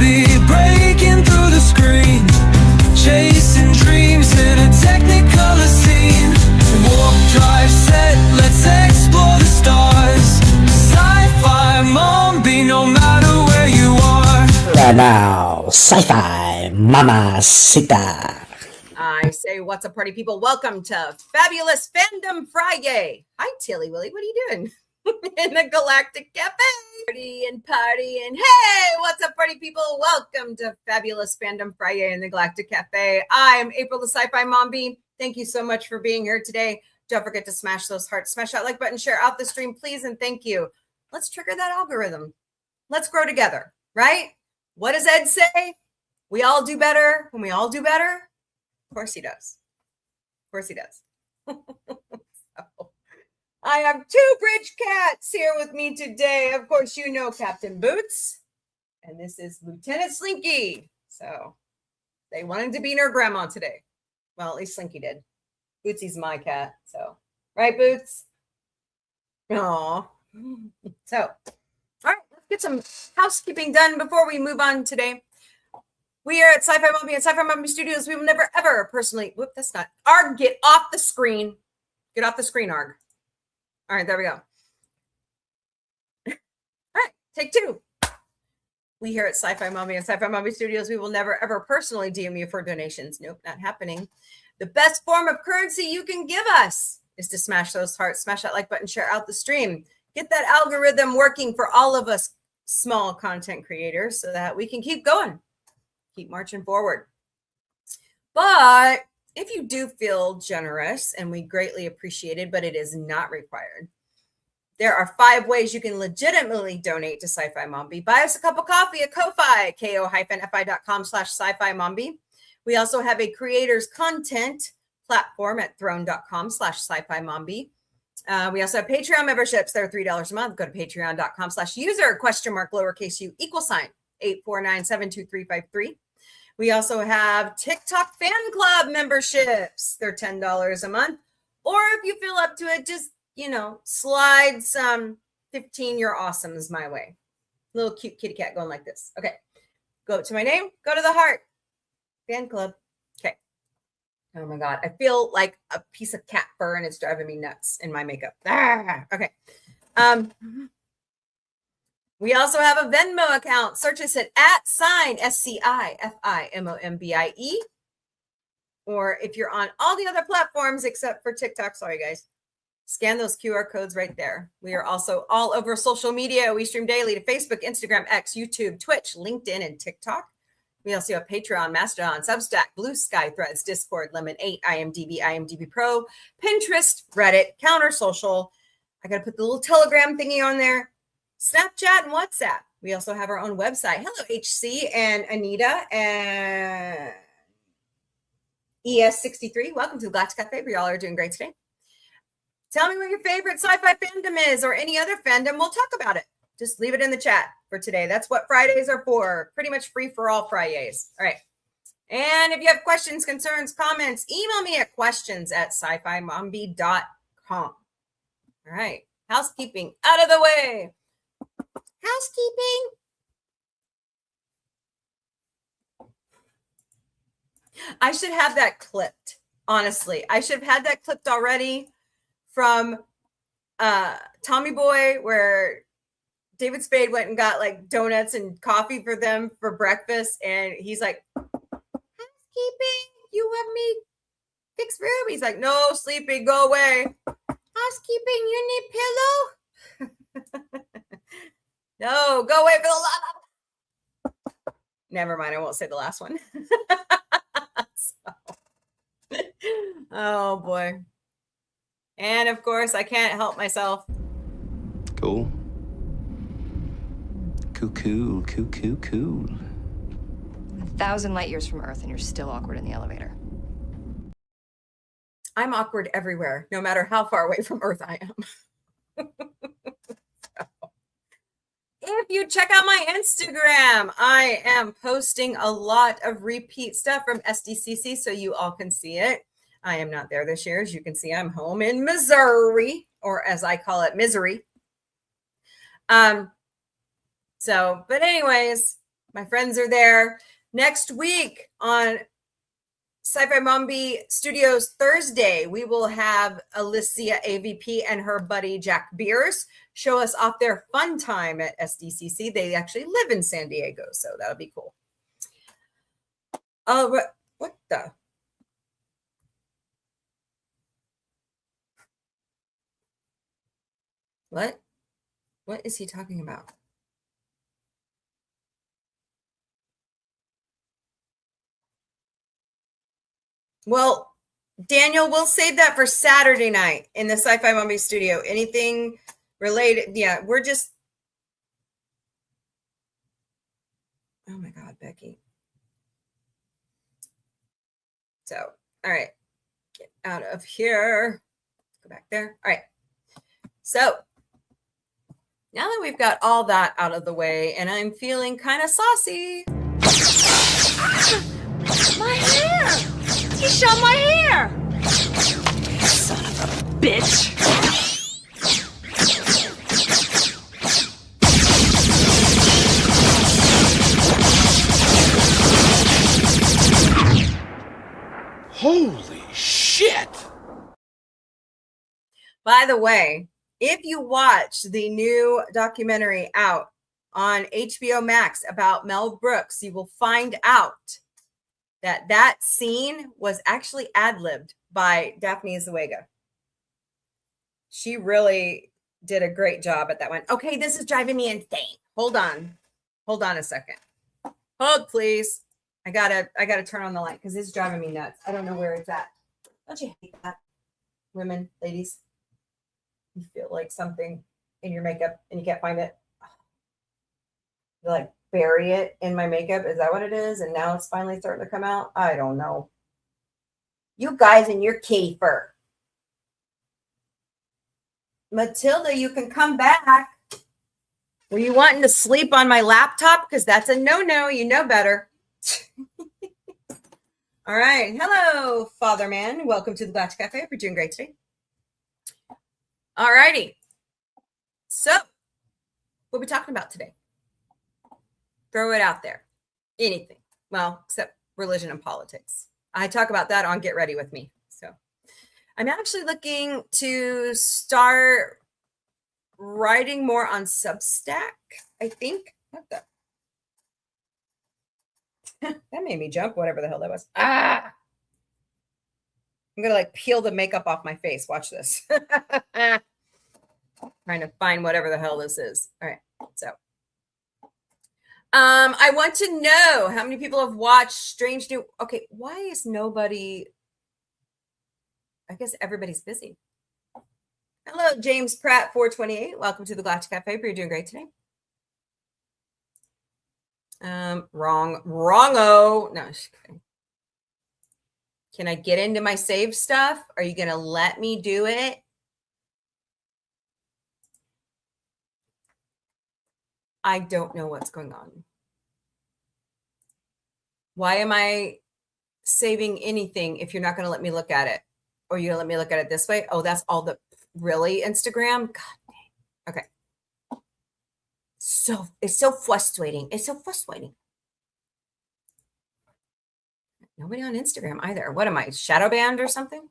be breaking through the screen, chasing dreams in a technicolor scene. Warp drive set, let's explore the stars. Sci-Fi Mombie, no matter where you are. And now, Sci-Fi Mamacita. I say, what's up, party people? Welcome to Fabulous Fandom FriYAY. Hi, Tilly Willy. What are you doing in the Galactic Cafe? Party and party and hey, what's up, party people? Welcome to Fabulous Fandom FriYAY in the Galactic Cafe. I am April, the Sci Fi Mombie. Thank you so much for being here today. Don't forget to smash those hearts, smash that like button, share out the stream, please, and thank you. Let's trigger that algorithm. Let's grow together, right? What does Ed say? We all do better when we all do better. Of course he does. Of course he does. So, I have two bridge cats here with me today. Of course, you know Captain Boots. And this is Lieutenant Slinky. So they wanted to be near Grandma today. Well, at least Slinky did. Bootsy's my cat. So, right, Boots? Aw. So, all right, let's get some housekeeping done before we move on today. We are at Sci Fi Mombie and Sci Fi Mombie Studios. We will never, ever personally, whoop, that's not, Arg, get off the screen. Get off the screen, Arg. All right, there we go. All right, take two. We here at Sci Fi Mombie and Sci Fi Mombie Studios, we will never, ever personally DM you for donations. Nope, not happening. The best form of currency you can give us is to smash those hearts, smash that like button, share out the stream. Get that algorithm working for all of us small content creators so that we can keep going. Keep marching forward. But if you do feel generous, and we greatly appreciate it, but it is not required, there are 5 ways you can legitimately donate to Sci-Fi Mombie. Buy us a cup of coffee at Ko-Fi, ko-fi.com/Sci-Fi Mombie. We also have a creators content platform at throne.com/Sci-Fi Mombie. We also have Patreon memberships. They're $3 a month. Go to patreon.com/user lowercase u =849-72353. We also have TikTok fan club memberships. They're $10 a month. Or if you feel up to it, just, slide some 15 You're Awesomes my way. Little cute kitty cat going like this. Okay. Go to my name. Go to the heart. Fan club. Okay. Oh my God. I feel like a piece of cat fur and it's driving me nuts in my makeup. Okay. We also have a Venmo account. Search us at @SciFiMombie. Or if you're on all the other platforms except for TikTok, sorry guys, scan those QR codes right there. We are also all over social media. We stream daily to Facebook, Instagram, X, YouTube, Twitch, LinkedIn, and TikTok. We also have Patreon, Mastodon, Substack, Blue Sky, Threads, Discord, Lemon 8, IMDb, IMDb Pro, Pinterest, Reddit, Counter Social. I got to put the little Telegram thingy on there. Snapchat and WhatsApp. We also have our own website. Hello, HC and Anita and ES63. Welcome to the Galactic Cafe. We all are doing great today. Tell me what your favorite sci-fi fandom is or any other fandom. We'll talk about it. Just leave it in the chat for today. That's what Fridays are for. Pretty much free for all FriYAYs. All right. And if you have questions, concerns, comments, email me at questions@scifimombie.com. All right. Housekeeping out of the way. Housekeeping. I should have that clipped. Honestly, I should have had that clipped already from Tommy Boy, where David Spade went and got like donuts and coffee for them for breakfast, and he's like, "Housekeeping, you want me fix room?" He's like, "No, Sleepy, go away." "Housekeeping, you need pillow?" No, go away for the love. Never mind. I won't say the last one. Oh boy. And of course, I can't help myself. Cool. Cool. 1,000 light years from Earth, and you're still awkward in the elevator. I'm awkward everywhere, no matter how far away from Earth I am. If you check out my Instagram, I am posting a lot of repeat stuff from SDCC so you all can see it. I am not there this year. As you can see, I'm home in Missouri, or as I call it, misery. But anyways, My friends are there. Next week on Sci Fi Mombie Studios Thursday, we will have Alicia AVP and her buddy Jack Beers show us off their fun time at SDCC. They actually live in San Diego, so that'll be cool. Oh, what the? What? What is he talking about? Well, Daniel, we'll save that for Saturday night in the Sci Fi Mombie Studio. Anything related? Yeah, we're just. Oh my God, Becky. So, all right, get out of here. Go back there. All right. So, now that we've got all that out of the way and I'm feeling kind of saucy. My hair! He shot my hair! Son of a bitch! Holy shit! By the way, if you watch the new documentary out on HBO Max about Mel Brooks, you will find out that that scene was actually ad-libbed by Daphne Zúñiga. She really did a great job at that one. Okay, this is driving me insane. Hold on a second. Hold, please. I gotta turn on the light because it's driving me nuts. I don't know where it's at. Don't you hate that? Women, ladies, you feel like something in your makeup and you can't find it. You like bury it in my makeup. Is that what it is? And now it's finally starting to come out. I don't know. You guys and your kitty fur. Matilda, you can come back. Were you wanting to sleep on my laptop? Because that's a no-no. You know better. All right. Hello, Father Man. Welcome to the Galactic Cafe. Hope you're doing great today. All righty. So, what are we talking about today? Throw it out there. Anything. Well, except religion and politics. I talk about that on Get Ready With Me. So, I'm actually looking to start writing more on Substack, I think. What the? That made me jump, whatever the hell that was. I'm gonna like peel the makeup off my face. Watch this. Trying to find whatever the hell this is. All right. So I want to know how many people have watched Strange New. Okay, why is nobody? I guess everybody's busy. Hello, James Pratt 428. Welcome to the Galactic Cafe. You're doing great today. Wrongo. No, can I get into my save stuff? Are you gonna let me do it? I don't know what's going on. Why am I saving anything if you're not going to let me look at it? Or you're going to let me look at it this way? Oh, that's all the really Instagram? God dang. Okay. So it's so frustrating. It's so frustrating. Nobody on Instagram either. What am I, shadow banned or something?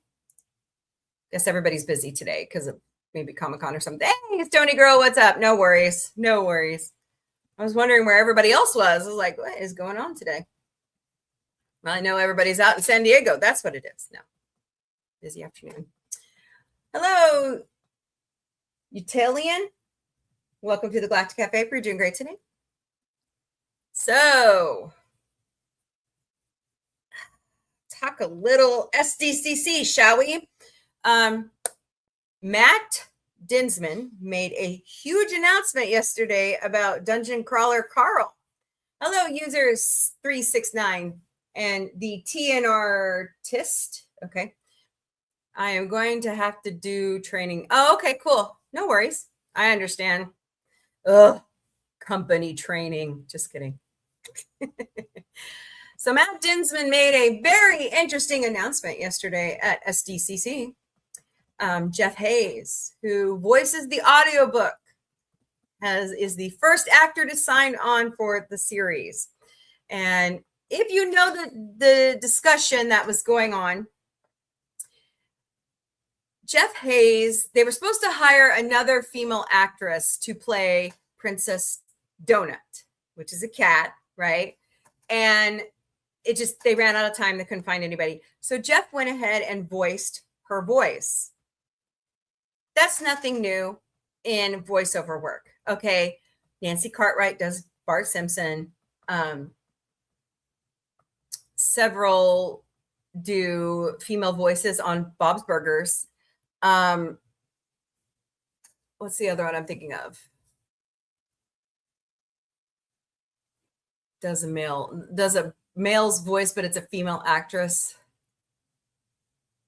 Guess everybody's busy today because of maybe Comic-Con or something. Hey, it's Tony Girl. What's up? No worries. No worries. I was wondering where everybody else was. I was like, what is going on today? Well, I know everybody's out in San Diego. That's what it is. No. Busy afternoon. Hello, Utilian. Welcome to the Galactic Cafe. You're doing great today. So, talk a little SDCC, shall we? Matt Dinsman made a huge announcement yesterday about Dungeon Crawler Carl. Hello, users 369 and the TNR TIST. Okay. I am going to have to do training. Oh, okay, cool. No worries. I understand. Ugh, company training. Just kidding. So Matt Dinsman made a very interesting announcement yesterday at SDCC. Jeff Hayes, who voices the audiobook, is the first actor to sign on for the series. And if you know the discussion that was going on, Jeff Hayes, they were supposed to hire another female actress to play Princess Donut, which is a cat, right? And they ran out of time. They couldn't find anybody. So Jeff went ahead and voiced her voice. That's nothing new in voiceover work. Okay. Nancy Cartwright does Bart Simpson. Several do female voices on Bob's Burgers. What's the other one I'm thinking of? Does a male's voice, but it's a female actress.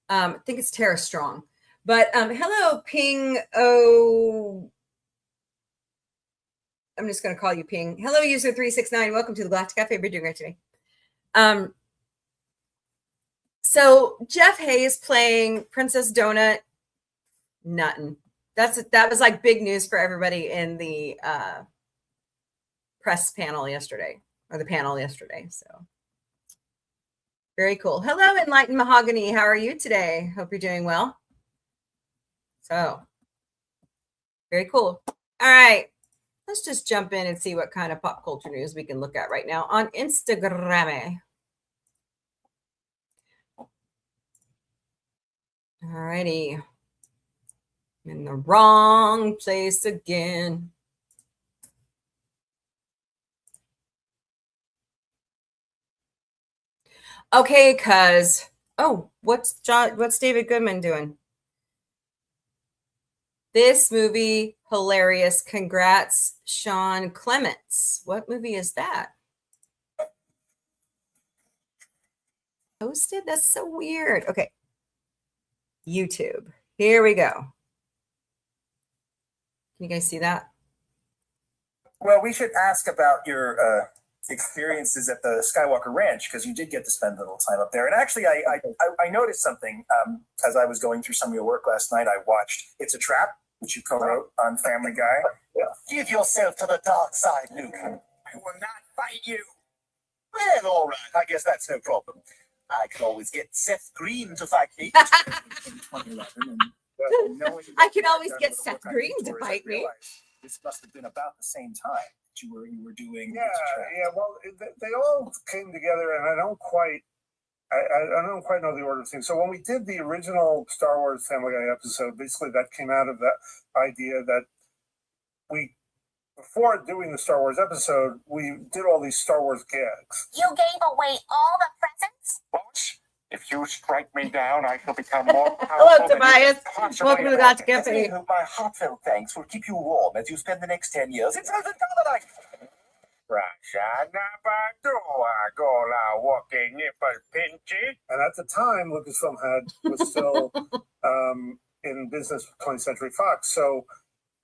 I think it's Tara Strong. But hello, Ping O. I'm just going to call you Ping. Hello, user 369. Welcome to the Galactic Cafe. We're doing great today. So Jeff Hayes playing Princess Donut. Nothing. That was like big news for everybody in the press panel yesterday, or the panel yesterday. So very cool. Hello, Enlightened Mahogany. How are you today? Hope you're doing well. So very cool. All right. Let's just jump in and see what kind of pop culture news we can look at right now on Instagram. All righty. I'm in the wrong place again. Okay, cuz. Oh, what's David Goodman doing? This movie, hilarious. Congrats, Sean Clements. What movie is that? Posted? That's so weird. Okay. YouTube. Here we go. Can you guys see that? Well, we should ask about your experiences at the Skywalker Ranch, because you did get to spend a little time up there. And actually, I noticed something as I was going through some of your work last night. I watched It's a Trap, which you co-wrote on Family Guy. Yeah. Give yourself to the dark side, Luke. I will not fight you. Well, all right. I guess that's no problem. I could always get Seth Green to fight me. I can always get Seth Green to fight me. This must have been about the same time that you were doing. Yeah. Well, they all came together, and I don't quite know the order of things. So when we did the original Star Wars Family Guy episode, basically that came out of that idea that before doing the Star Wars episode, we did all these Star Wars gags. You gave away all the presents? Boss, if you strike me down, I shall become more powerful. Hello, Tobias. Welcome to the Galactic Cafe. My heartfelt thanks will keep you warm as you spend the next 10 years in frozen paradise. And at the time, Lucasfilm was still in business with 20th Century Fox. So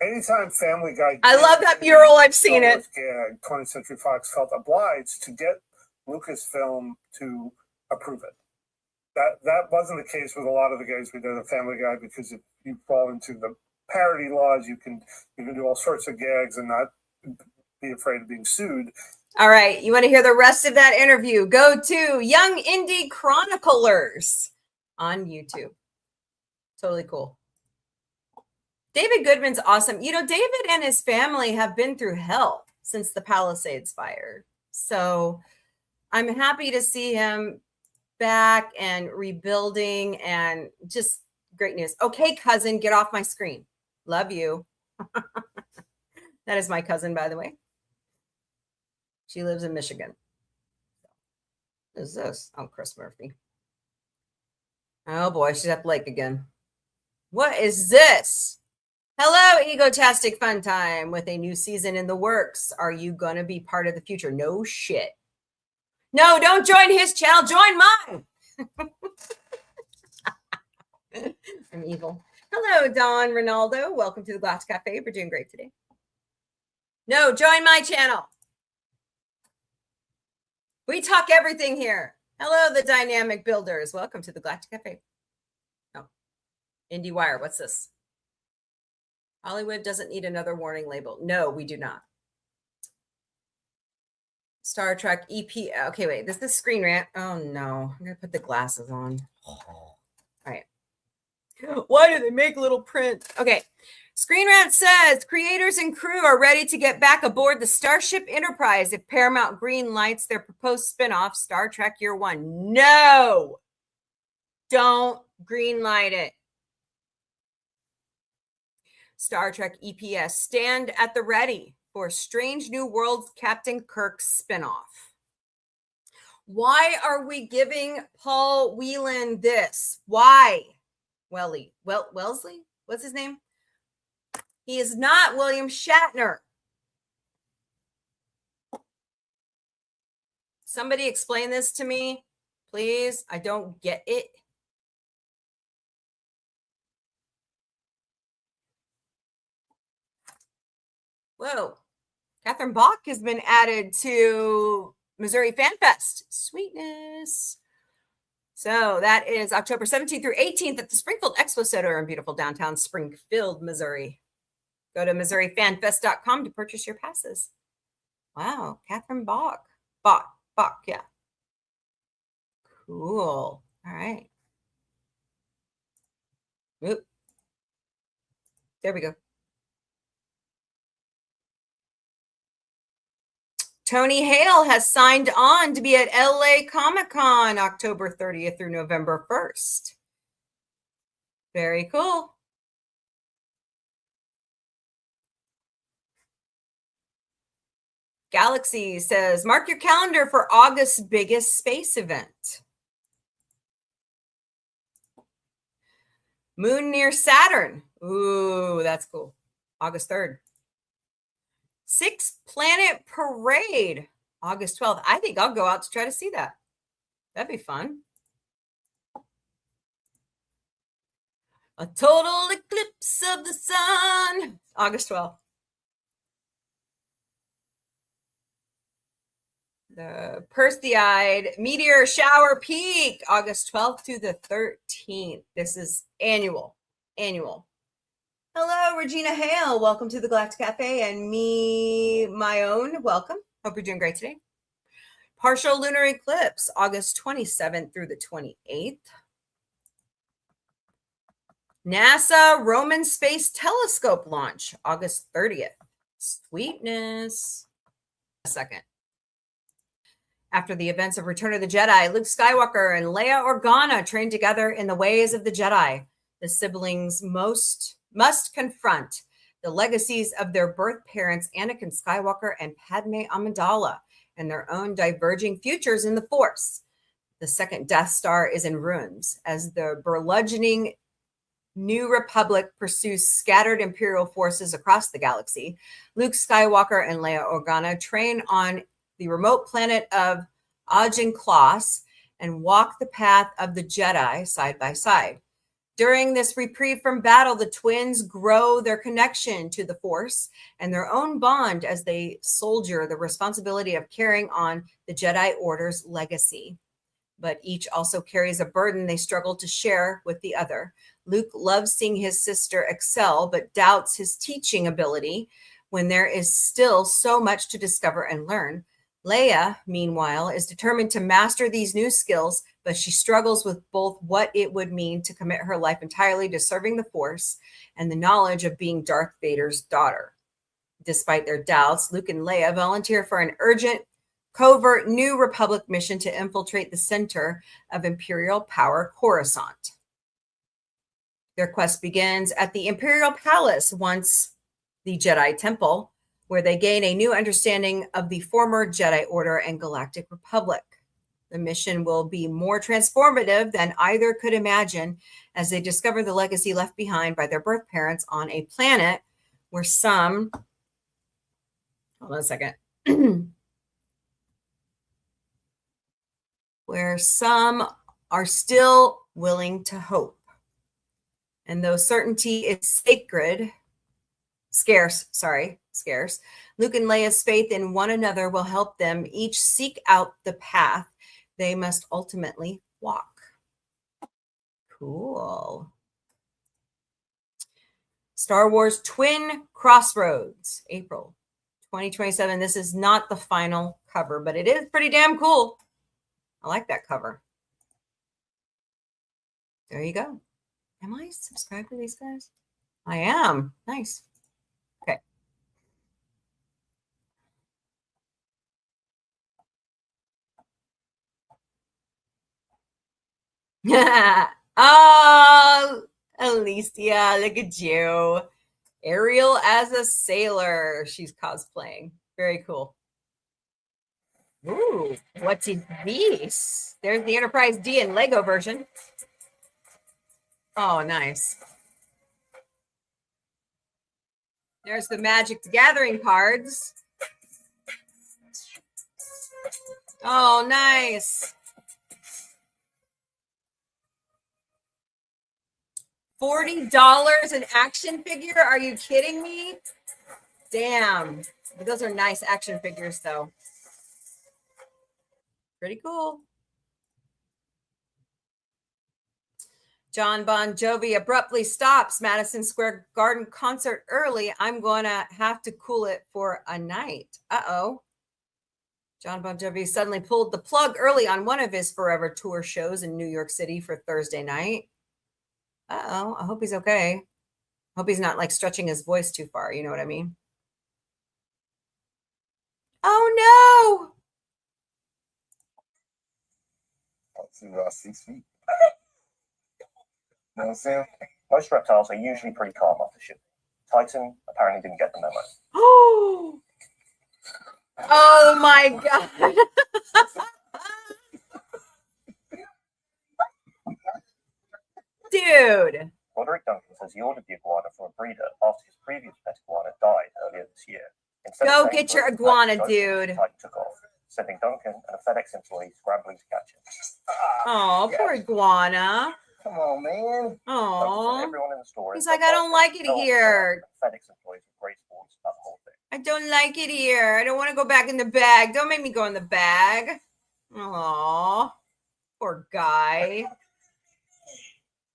anytime Family Guy, I love that mural. I've seen it. Gag, 20th Century Fox felt obliged to get Lucasfilm to approve it. That wasn't the case with a lot of the gags we did on Family Guy, because if you fall into the parody laws, you can do all sorts of gags and not be afraid of being sued. All right. You want to hear the rest of that interview? Go to Young Indie Chroniclers on YouTube. Totally cool. David Goodman's awesome. You know, David and his family have been through hell since the Palisades fire. So I'm happy to see him back and rebuilding, and just great news. Okay, cousin, get off my screen. Love you. That is my cousin, by the way. She lives in Michigan. What is this? Oh, Chris Murphy. Oh boy, she's at the lake again. What is this? Hello, Egotastic Fun Time with a new season in the works. Are you going to be part of the future? No shit. No, don't join his channel. Join mine. I'm evil. Hello, Don Ronaldo. Welcome to the Glass Cafe. We're doing great today. No, join my channel. We talk everything here. Hello, the Dynamic Builders. Welcome to the Galactic Cafe. Oh, IndieWire. What's this? Hollywood doesn't need another warning label. No, we do not. Star Trek EP. Okay, wait. This is Screen Rant. Oh no, I'm gonna put the glasses on. All right. Why do they make little print? Okay. Screen Rant says creators and crew are ready to get back aboard the Starship Enterprise if Paramount green lights their proposed spinoff, Star Trek Year One. No, don't green light it. Star Trek EPS stand at the ready for Strange New Worlds Captain Kirk spinoff. Why are we giving Paul Whelan this? Why? Wellesley? What's his name? He is not William Shatner. Somebody explain this to me, please. I don't get it. Whoa. Catherine Bach has been added to Missouri Fan Fest. Sweetness. So that is October 17th through 18th at the Springfield Expo Center in beautiful downtown Springfield, Missouri. Go to MissouriFanFest.com to purchase your passes. Wow, Catherine Bach. Bach, yeah. Cool. All right. Oop. There we go. Tony Hale has signed on to be at LA Comic-Con October 30th through November 1st. Very cool. Galaxy says, mark your calendar for August's biggest space event. Moon near Saturn. Ooh, that's cool. August 3rd. 6 Planet Parade, August 12th. I think I'll go out to try to see that. That'd be fun. A total eclipse of the sun, August 12th. The Perseid Meteor Shower Peak, August 12th to the 13th. This is annual. Hello, Regina Hale. Welcome to the Galactic Cafe, and me, my own, welcome. Hope you're doing great today. Partial lunar eclipse, August 27th through the 28th. NASA Roman Space Telescope launch, August 30th. Sweetness. A second. After the events of Return of the Jedi, Luke Skywalker and Leia Organa trained together in the ways of the Jedi. The siblings must confront the legacies of their birth parents, Anakin Skywalker and Padme Amidala, and their own diverging futures in the Force. The second Death Star is in ruins as the burgeoning New Republic pursues scattered Imperial forces across the galaxy. Luke Skywalker and Leia Organa train on the remote planet of Agen Kloss and walk the path of the Jedi side by side. During this reprieve from battle, the twins grow their connection to the Force and their own bond as they soldier the responsibility of carrying on the Jedi Order's legacy. But each also carries a burden they struggle to share with the other. Luke loves seeing his sister excel, but doubts his teaching ability when there is still so much to discover and learn. Leia, meanwhile, is determined to master these new skills, but she struggles with both what it would mean to commit her life entirely to serving the Force and the knowledge of being Darth Vader's daughter. Despite their doubts, Luke and Leia volunteer for an urgent, covert New Republic mission to infiltrate the center of Imperial power, Coruscant. Their quest begins at the Imperial Palace, once the Jedi Temple, where they gain a new understanding of the former Jedi Order and Galactic Republic. The mission will be more transformative than either could imagine as they discover the legacy left behind by their birth parents on a planet where some... Hold on a second. Where some are still willing to hope. And though certainty is scarce, Luke and Leia's faith in one another will help them each seek out the path they must ultimately walk. Cool. Star Wars Twin Crossroads, April 2027. This is not the final cover, but it is pretty damn cool. I like that cover. There you go. Am I subscribed to these guys? I am. Nice. Okay. Oh, Alicia, look at you. Ariel as a sailor. She's cosplaying. Very cool. Ooh, what's in this? There's the Enterprise D and Lego version. Oh, nice. There's the Magic the Gathering cards. Oh, nice. $40 an action figure? Are you kidding me? Damn. But those are nice action figures, though. Pretty cool. John Bon Jovi abruptly stops Madison Square Garden concert early. I'm going to have to cool it for a night. Uh-oh. John Bon Jovi suddenly pulled the plug early on one of his Forever Tour shows in New York City for Thursday night. Uh-oh. I hope he's okay. Hope he's not like stretching his voice too far. You know what I mean? Oh, no. That's about 6 feet. You know what I'm saying? Most reptiles are usually pretty calm after shipping. Titan apparently didn't get the memo. Oh, oh my God. Dude. Roderick Duncan says he ordered the iguana from a breeder after his previous pet iguana died earlier this year. Instead Go of get saying your birds iguana, died, dude. Titan took off, sending Duncan and a FedEx employee scrambling to catch him. Oh, poor iguana. Come on, man. Oh, Everyone in the store. he's like, I don't like it here. FedEx employees were graceful about the whole thing. I don't like it here. I don't want to go back in the bag. Don't make me go in the bag. Oh, poor guy.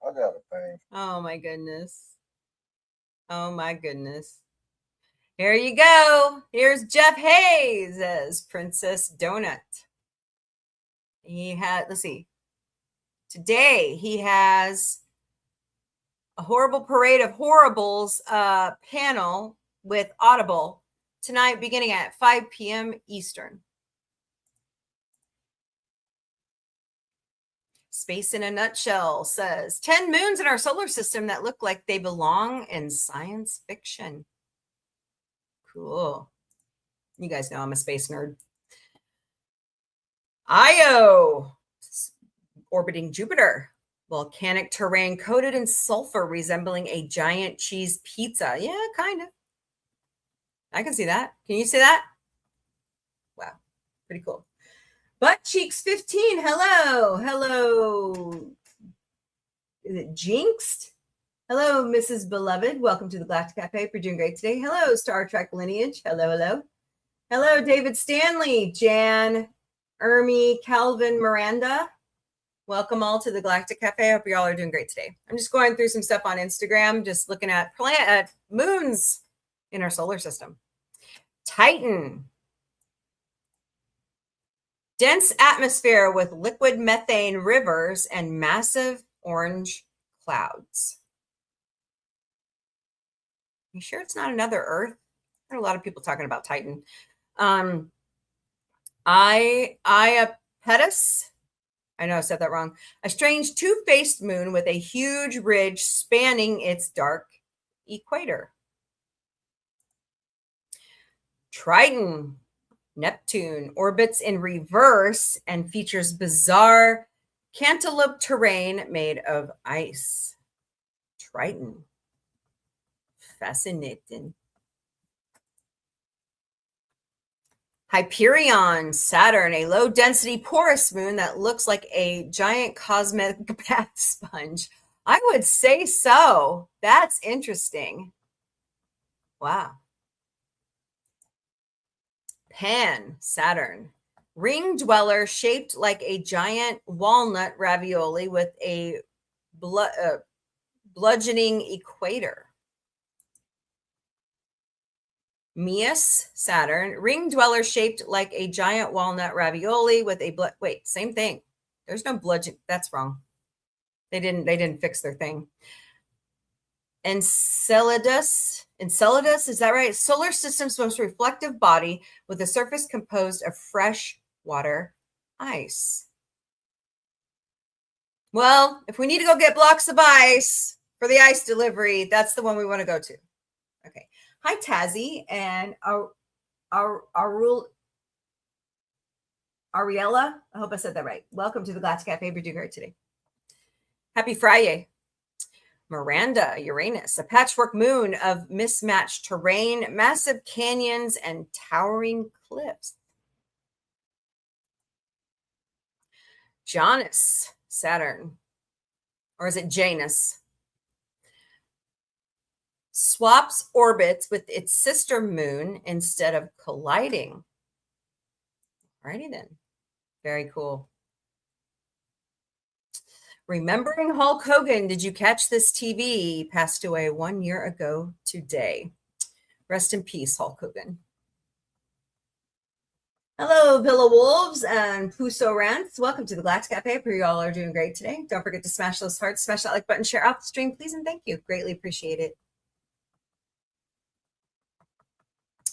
I got a thing. Oh my goodness. Oh my goodness. Here you go. Here's Jeff Hayes as Princess Donut. He had, let's see. Today he has a Horrible Parade of Horribles panel with Audible tonight beginning at 5 p.m. Eastern. Space in a Nutshell says 10 moons in our solar system that look like they belong in science fiction. Cool. You guys know I'm a space nerd. Io, orbiting Jupiter. Volcanic terrain coated in sulfur resembling a giant cheese pizza. Yeah, kind of. I can see that. Can you see that? Wow. Pretty cool. Butt Cheeks 15. Hello. Hello. Is it Jinxed? Hello, Mrs. Beloved. Welcome to the Galactic Cafe. If you're doing great today. Hello, Star Trek Lineage. Hello, hello. Hello, David Stanley, Jan, Ermi, Calvin, Miranda. Welcome all to the Galactic Cafe. I hope you all are doing great today. I'm just going through some stuff on Instagram, just looking at moons in our solar system. Titan. Dense atmosphere with liquid methane rivers and massive orange clouds. You sure it's not another Earth? There are a lot of people talking about Titan. Iapetus. I know I said that wrong. A strange two-faced moon with a huge ridge spanning its dark equator. Triton. Neptune orbits in reverse and features bizarre cantaloupe terrain made of ice. Triton. Fascinating. Hyperion, Saturn, a low-density porous moon that looks like a giant cosmetic bath sponge. I would say so. That's interesting. Wow. Pan, Saturn, ring dweller shaped like a giant walnut ravioli with a bludgeoning equator. Mias, Saturn, ring dweller shaped like a giant walnut ravioli with a wait, same thing. There's no bludgeon. That's wrong. They didn't fix their thing. Enceladus, is that right? Solar system's most reflective body with a surface composed of fresh water ice. Well, if we need to go get blocks of ice for the ice delivery, that's the one we want to go to. Okay. Hi, Tazzy and Ariella. I hope I said that right. Welcome to the Galactic Cafe. We're doing great today. Happy FriYAY. Miranda, Uranus, a patchwork moon of mismatched terrain, massive canyons, and towering cliffs. Janus, Saturn, or is it Janus? Swaps orbits with its sister moon instead of colliding. Alrighty then. Very cool. Remembering Hulk Hogan, did you catch this TV? He passed away 1 year ago today. Rest in peace, Hulk Hogan. Hello, Villa Wolves and Puso Rants. Welcome to the Galactic Cafe. Where you all are doing great today. Don't forget to smash those hearts, smash that like button, share out the stream, please, and thank you. Greatly appreciate it.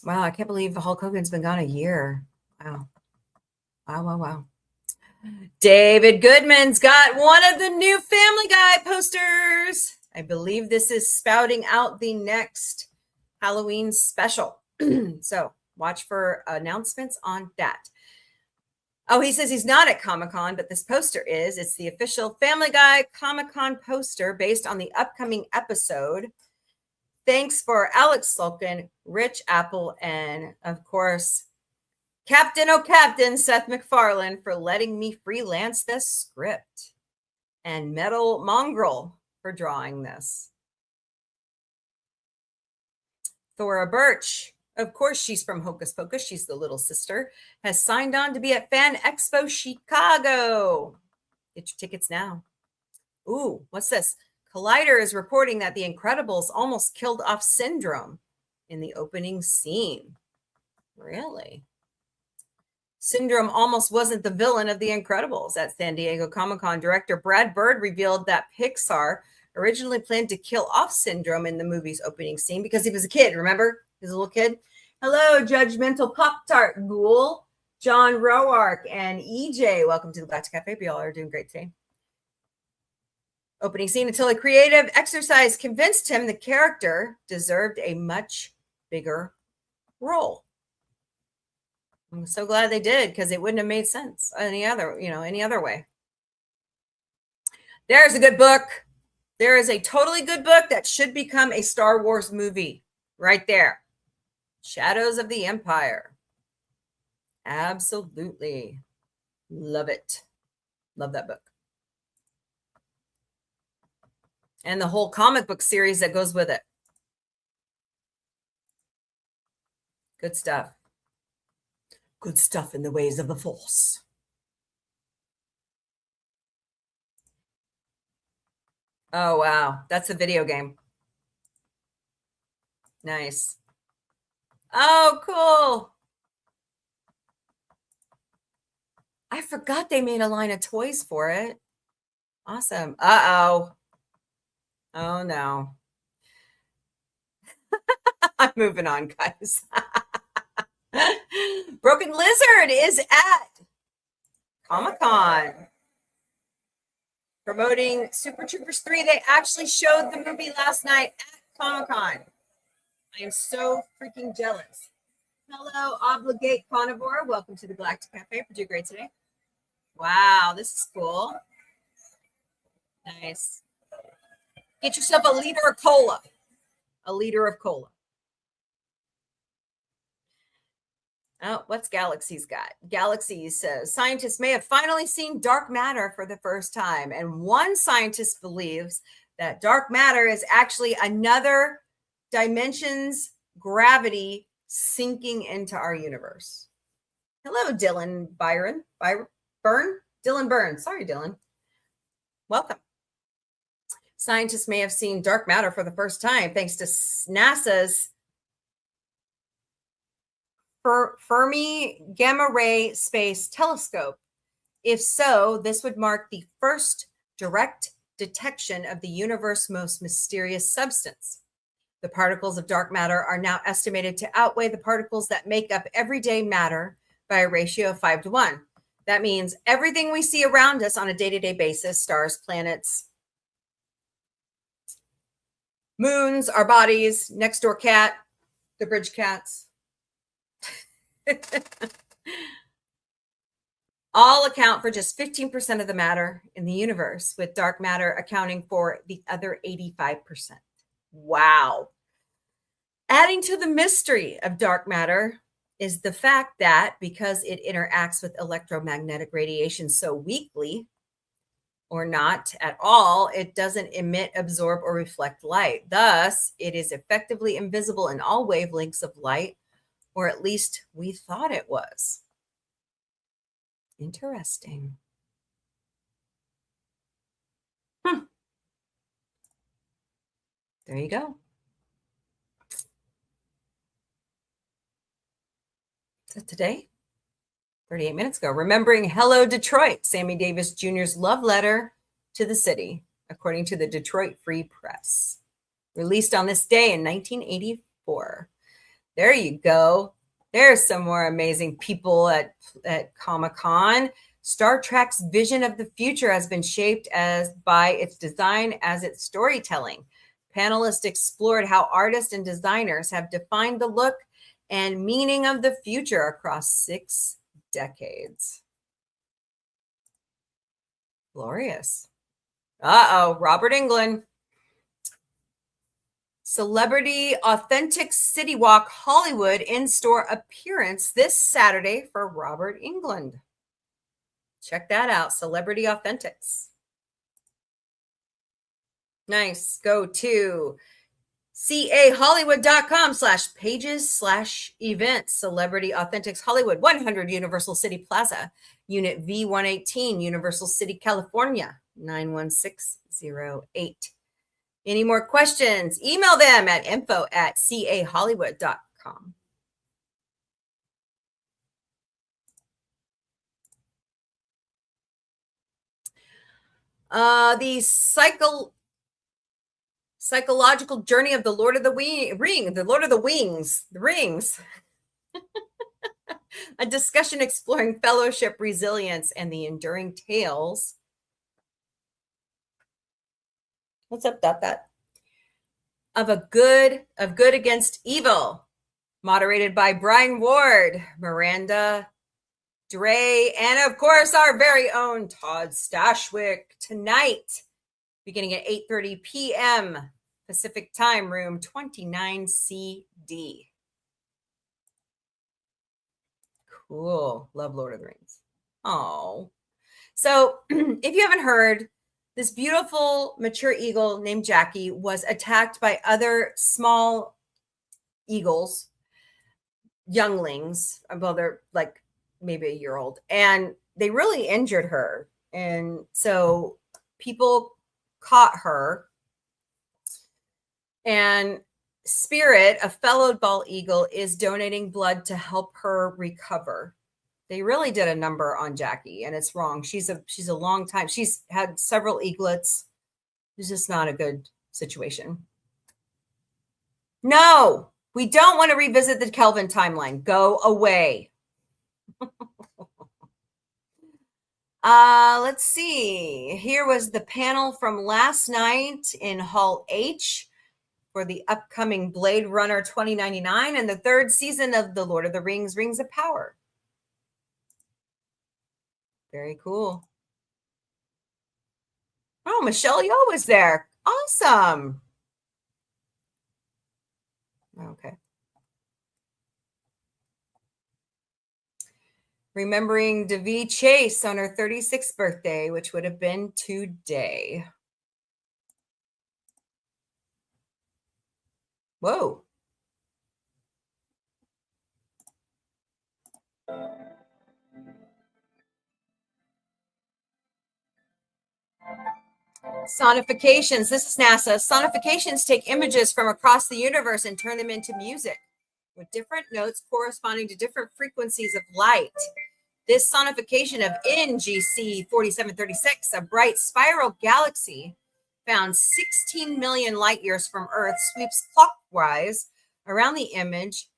Wow, I can't believe Hulk Hogan's been gone a year. Wow. Wow. David Goodman's got one of the new Family Guy posters. I believe this is spouting out the next Halloween special. So watch for announcements on that. Oh, he says he's not at Comic-Con, but this poster is. It's the official Family Guy Comic-Con poster based on the upcoming episode. Thanks for Alex Sulkin, Rich Apple, and of course, Captain Seth MacFarlane for letting me freelance this script, and Metal Mongrel for drawing this. Thora Birch, of course, she's from Hocus Pocus. She's the little sister, has signed on to be at Fan Expo Chicago. Get your tickets now. Ooh, what's this? Collider is reporting that the Incredibles almost killed off Syndrome in the opening scene. Really? Syndrome almost wasn't the villain of the Incredibles. At San Diego Comic-Con, director Brad Bird revealed that Pixar originally planned to kill off Syndrome in the movie's opening scene because he was a kid, remember? He was a little kid. Hello, Judgmental Pop-Tart Ghoul, John Roark, and EJ. Welcome to the Galactic Cafe. You all are doing great today. Opening scene until a creative exercise convinced him the character deserved a much bigger role. I'm so glad they did, because it wouldn't have made sense any other way. There's a good book. There is a totally good book that should become a Star Wars movie right there. Shadows of the Empire. Absolutely. Love it. Love that book. And the whole comic book series that goes with it. Good stuff. Good stuff in the ways of the Force. Oh, wow. That's a video game. Nice. Oh, cool. I forgot they made a line of toys for it. Awesome. Uh-oh. Oh, no. I'm moving on, guys. Broken Lizard is at Comic-Con promoting Super Troopers 3. They actually showed the movie last night at Comic-Con. I am so freaking jealous. Hello, Obligate Carnivore. Welcome to the Galactic Cafe. We're doing great today. Wow, this is cool. Nice. Get yourself a liter of cola. A liter of cola. Oh, what's Galaxy's got? Galaxy says scientists may have finally seen dark matter for the first time. And one scientist believes that dark matter is actually another dimension's gravity sinking into our universe. Hello, Dylan Dylan Byrne. Sorry, Dylan. Welcome. Scientists may have seen dark matter for the first time thanks to NASA's Fermi Gamma Ray Space Telescope? If so, this would mark the first direct detection of the universe's most mysterious substance. The particles of dark matter are now estimated to outweigh the particles that make up everyday matter by a ratio of 5-1. That means everything we see around us on a day-to-day basis, stars, planets, moons, our bodies, next door cat, the bridge cats, all account for just 15% of the matter in the universe, with dark matter accounting for the other 85%. Wow. Adding to the mystery of dark matter is the fact that because it interacts with electromagnetic radiation so weakly, or not at all, it doesn't emit, absorb, or reflect light. Thus, it is effectively invisible in all wavelengths of light, or at least we thought it was. Interesting. There you go. So today, 38 minutes ago, remembering Hello Detroit, Sammy Davis Jr.'s love letter to the city, according to the Detroit Free Press. Released on this day in 1984. There you go. There's some more amazing people at Comic-Con. Star Trek's vision of the future has been shaped by its design as its storytelling. Panelists explored how artists and designers have defined the look and meaning of the future across 6 decades. Glorious. Robert Englund. Celebrity Authentic City Walk Hollywood in-store appearance this Saturday for Robert Englund. Check that out, Celebrity Authentics. Nice. Go to cahollywood.com/pages/events. Celebrity Authentics Hollywood, 100 Universal City Plaza, Unit V118, Universal City, California, 91608. Any more questions? Email them at info@cahollywood.com. The psychological journey of the Lord of the Rings. A discussion exploring fellowship, resilience, and the enduring tales. What's up, that? Of good against evil. Moderated by Brian Ward, Miranda Dre, and of course our very own Todd Stashwick tonight, beginning at 8:30 p.m. Pacific Time, room 29CD. Cool. Love Lord of the Rings. Oh. So if you haven't heard, this beautiful mature eagle named Jackie was attacked by other small eagles, younglings. Well, they're like maybe a year old, and they really injured her. And so people caught her, and Spirit, a fellow bald eagle, is donating blood to help her recover. They really did a number on Jackie, and it's wrong. She's a long time. She's had several eaglets. It's just not a good situation. No, we don't want to revisit the Kelvin timeline. Go away. Let's see. Here was the panel from last night in Hall H for the upcoming Blade Runner 2099 and the 3rd season of The Lord of the Rings, Rings of Power. Very cool. Oh, Michelle Yeoh was there. Awesome. Okay. Remembering Davy Chase on her 36th birthday, which would have been today. Whoa. Sonifications. This is NASA. Sonifications take images from across the universe and turn them into music. with different notes corresponding to different frequencies of light. This sonification of NGC 4736, a bright spiral galaxy found 16 million light years from Earth, sweeps clockwise around the image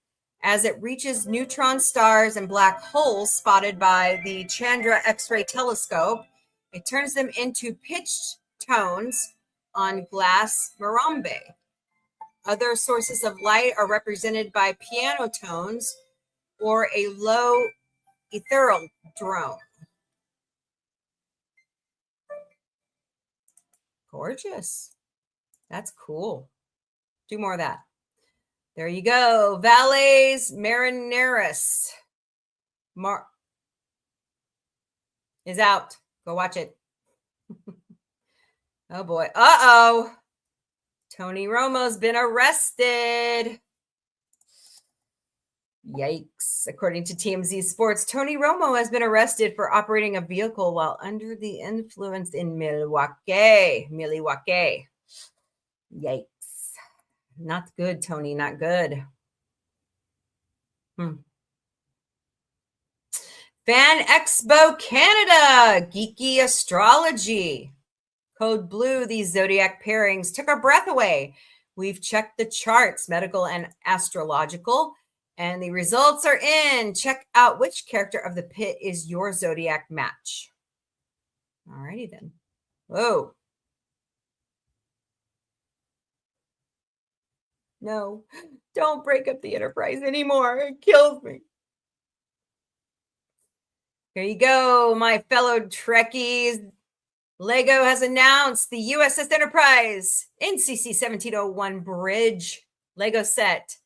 as it reaches neutron stars and black holes spotted by the Chandra X-ray telescope. It turns them into pitched tones on glass marambe. Other sources of light are represented by piano tones or a low ethereal drone. Gorgeous. That's cool. Do more of that. There you go. Valles Marineris is out. Go watch it. Oh boy. Uh-oh. Tony Romo's been arrested. Yikes. According to TMZ Sports, Tony Romo has been arrested for operating a vehicle while under the influence in Milwaukee. Yikes. Not good, Tony. Not good. Fan Expo Canada. Geeky astrology. Code Blue, these zodiac pairings took our breath away. We've checked the charts, medical and astrological, and the results are in. Check out which character of the pit is your zodiac match. Alrighty then. Whoa. No, don't break up the Enterprise anymore. It kills me. Here you go, my fellow Trekkies. Lego has announced the USS Enterprise NCC 1701 bridge Lego set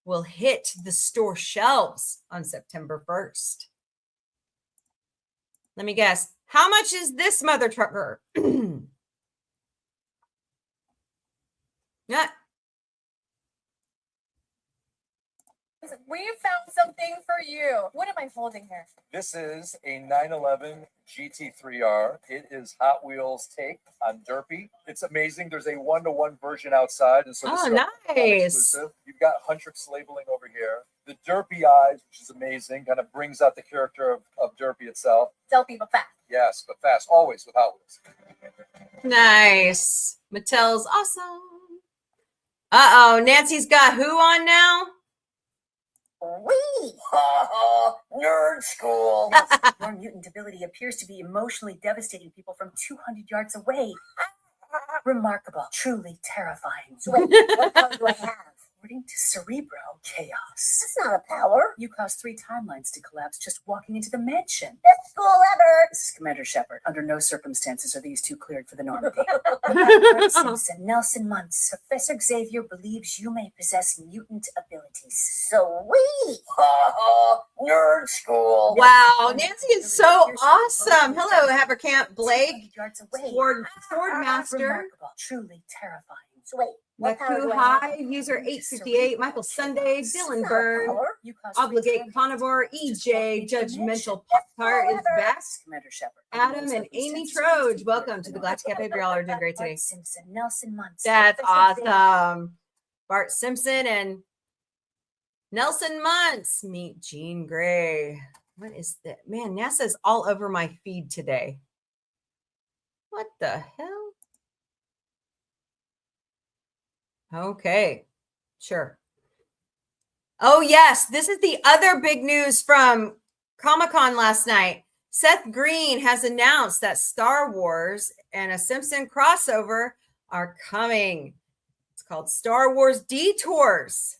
will hit the store shelves on September 1st. Let me guess. How much is this mother trucker? Not. We found something for you. What am I holding here? This is a 911 GT3R. It is Hot Wheels take on Derpy. It's amazing. There's a one-to-one version outside, and so this is nice. exclusive. You've got Huntrix labeling over here. The Derpy eyes, which is amazing, kind of brings out the character of Derpy itself. Stealthy but fast. Yes, but fast, always with Hot Wheels. Nice. Mattel's awesome. Uh-oh, Nancy's got who on now? Wee! Nerd school. Your mutant ability appears to be emotionally devastating people from 200 yards away. Remarkable. Truly terrifying. So wait, what power do I have? According to Cerebro, chaos. That's not a power. You caused 3 timelines to collapse just walking into the mansion. Best school ever. This is Commander Shepard. Under no circumstances are these 2 cleared for the Normandy. Bert Simpson, Nelson Muntz. Professor Xavier believes you may possess mutant abilities. Sweet. Nerd school. Wow, Nancy is so awesome. Hello, Havercamp Blake, Sword Master, Remarkable. Truly terrifying. So wait, what power Naku do I have? High, user 858, Michael Sunday, Dylan Bird, Power? Obligate Carnivore, EJ, Judgmental Pop-Tart is back. Commander Shepard. Adam and Amy Troge, welcome to the Galactic Cafe. Y'all are doing great today. Bart Simpson, Nelson Muntz. That's Professor Xavier. awesome. Bart Simpson and Nelson Muntz meet Jean Grey. What is that? Man, NASA's all over my feed today. What the hell? Okay, sure. Oh, yes. This is the other big news from Comic-Con last night. Seth Green has announced that Star Wars and a Simpson crossover are coming. It's called Star Wars Detours.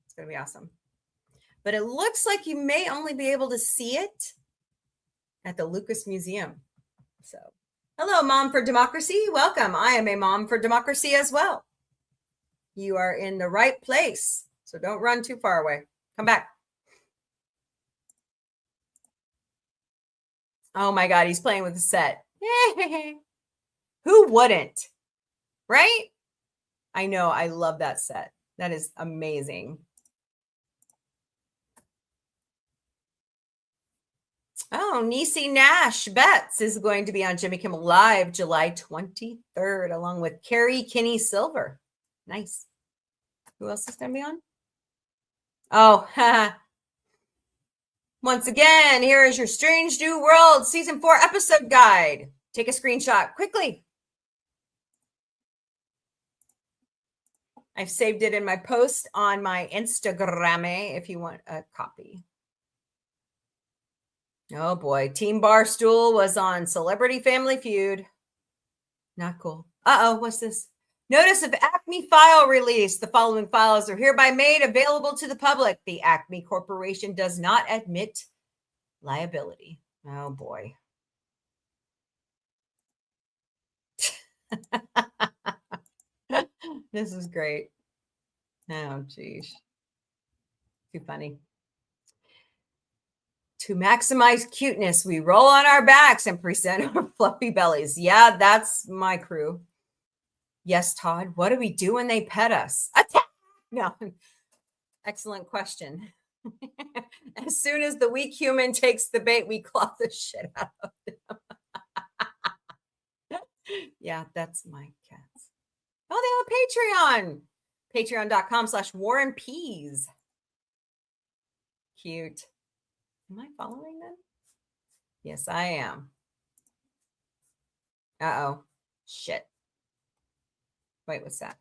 It's going to be awesome. But it looks like you may only be able to see it at the Lucas Museum. So, hello, Mom for Democracy. Welcome. I am a mom for democracy as well. You are in the right place. So don't run too far away. Come back. Oh my God, he's playing with the set. Who wouldn't? Right? I know. I love that set. That is amazing. Oh, Niecy Nash Betts is going to be on Jimmy Kimmel Live July 23rd, along with Carrie Kinney Silver. Nice. Who else is going to be on? Oh, once again, here is your Strange New World Season 4 episode guide. Take a screenshot quickly. I've saved it in my post on my Instagram if you want a copy. Oh boy, Team Barstool was on Celebrity Family Feud. Not cool. Uh-oh, what's this? Notice of Acme file release. The following files are hereby made available to the public. The Acme Corporation does not admit liability. Oh boy. This is great. Oh, geez. Too funny. To maximize cuteness, we roll on our backs and present our fluffy bellies. Yeah, that's my crew. Yes, Todd. What do we do when they pet us? Attack! No. Excellent question. As soon as the weak human takes the bait, we claw the shit out of them. Yeah, that's my cats. Oh, they have a Patreon. Patreon.com/WarrenPeas. Cute. Am I following them? Yes, I am. Uh-oh. Shit. Wait, what's that?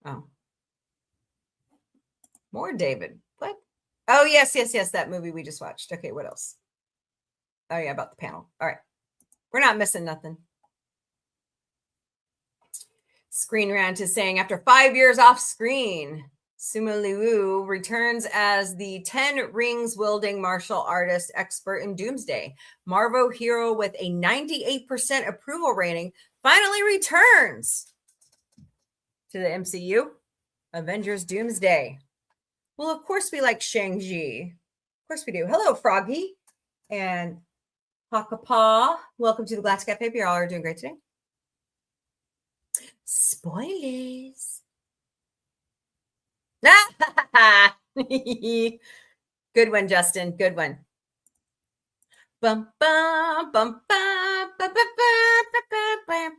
Oh. More David. What? Oh, yes. That movie we just watched. Okay, what else? Oh, yeah, about the panel. All right. We're not missing nothing. Screen Rant is saying, after 5 years off screen, Sumu returns as the 10 rings wielding martial artist expert in Doomsday. Marvel hero with a 98% approval rating finally returns to the MCU. Avengers Doomsday. Well, of course we like Shang-Chi. Of course we do. Hello, Froggy and Hakapaw. Welcome to the Galactica Cafe. You all are doing great today. Spoilers. Good one, Justin. Good one. Bum, bum, bum, bum, bum, bum, bum, bum.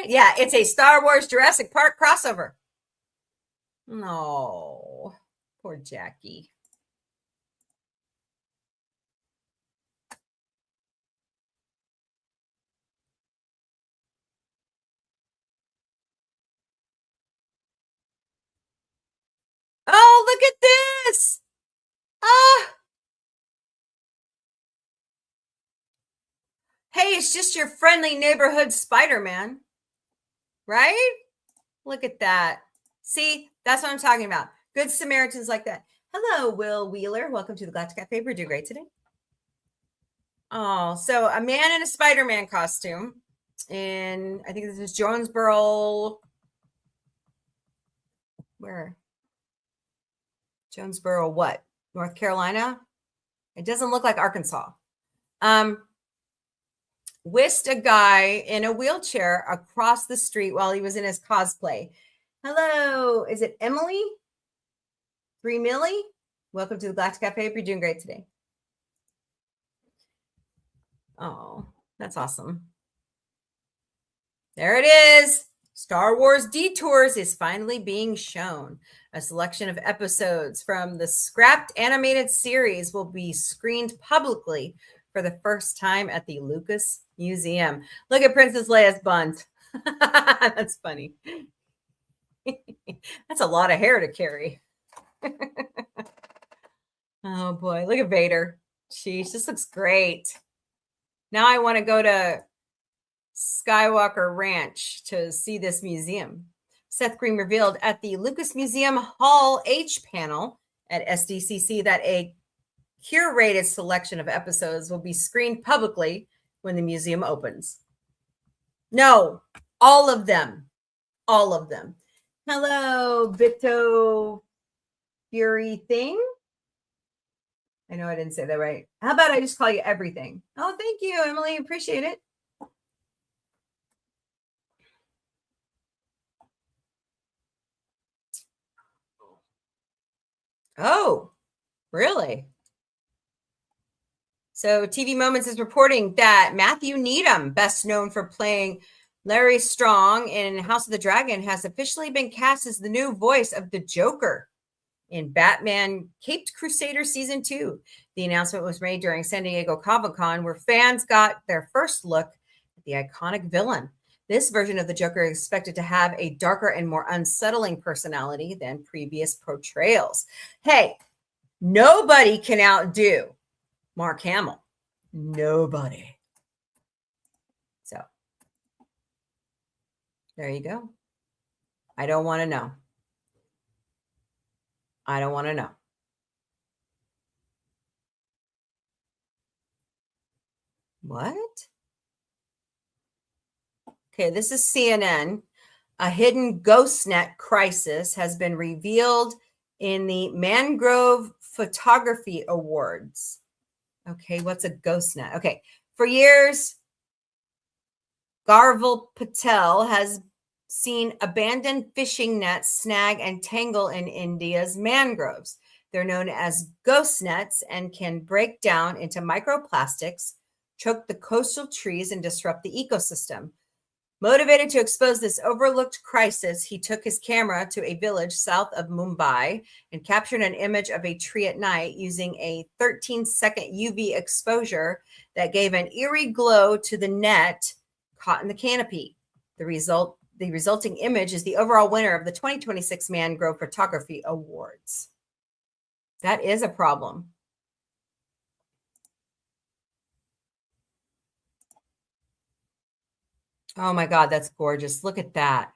Yeah, it's a Star Wars Jurassic Park crossover. No, poor Jackie. Oh, look at this. Hey, it's just your friendly neighborhood Spider-Man, right? Look at that. See, that's what I'm talking about. Good Samaritans like that. Hello, Will Wheeler. Welcome to the Galactic Cafe. We're doing great today. Oh, so a man in a Spider-Man costume in, I think this is Jonesboro. Where? Jonesboro, what? North Carolina? It doesn't look like Arkansas. Whisked a guy in a wheelchair across the street while he was in his cosplay. Hello, is it Emily? 3 Millie? Welcome to the Galactic Cafe. You're doing great today. Oh, that's awesome. There it is. Star Wars Detours is finally being shown. A selection of episodes from the scrapped animated series will be screened publicly for the first time at the Lucas Museum. Look at Princess Leia's buns. That's funny. That's a lot of hair to carry. Oh boy, look at Vader. Sheesh, this looks great. Now I want to go to Skywalker Ranch to see this museum. Seth Green revealed at the Lucas Museum Hall H panel at SDCC that a curated selection of episodes will be screened publicly when the museum opens. No, all of them. All of them. Hello, Vito Fury Thing. I know I didn't say that right. How about I just call you everything? Oh, thank you, Emily. Appreciate it. Oh, really? So TV Moments is reporting that Matthew Needham, best known for playing Larry Strong in House of the Dragon, has officially been cast as the new voice of the Joker in Batman Caped Crusader Season 2. The announcement was made during San Diego Comic-Con, where fans got their first look at the iconic villain. This version of the Joker is expected to have a darker and more unsettling personality than previous portrayals. Hey, nobody can outdo Mark Hamill. Nobody. So, there you go. I don't want to know. I don't want to know. What? Okay, this is CNN. A hidden ghost net crisis has been revealed in the Mangrove Photography Awards. Okay, what's a ghost net? Okay, for years, Garvel Patel has seen abandoned fishing nets snag and tangle in India's mangroves. They're known as ghost nets and can break down into microplastics, choke the coastal trees, and disrupt the ecosystem. Motivated to expose this overlooked crisis, he took his camera to a village south of Mumbai and captured an image of a tree at night using a 13-second UV exposure that gave an eerie glow to the net caught in the canopy. The resulting image is the overall winner of the 2026 Mangrove Photography Awards. That is a problem. Oh my God, that's gorgeous. Look at that.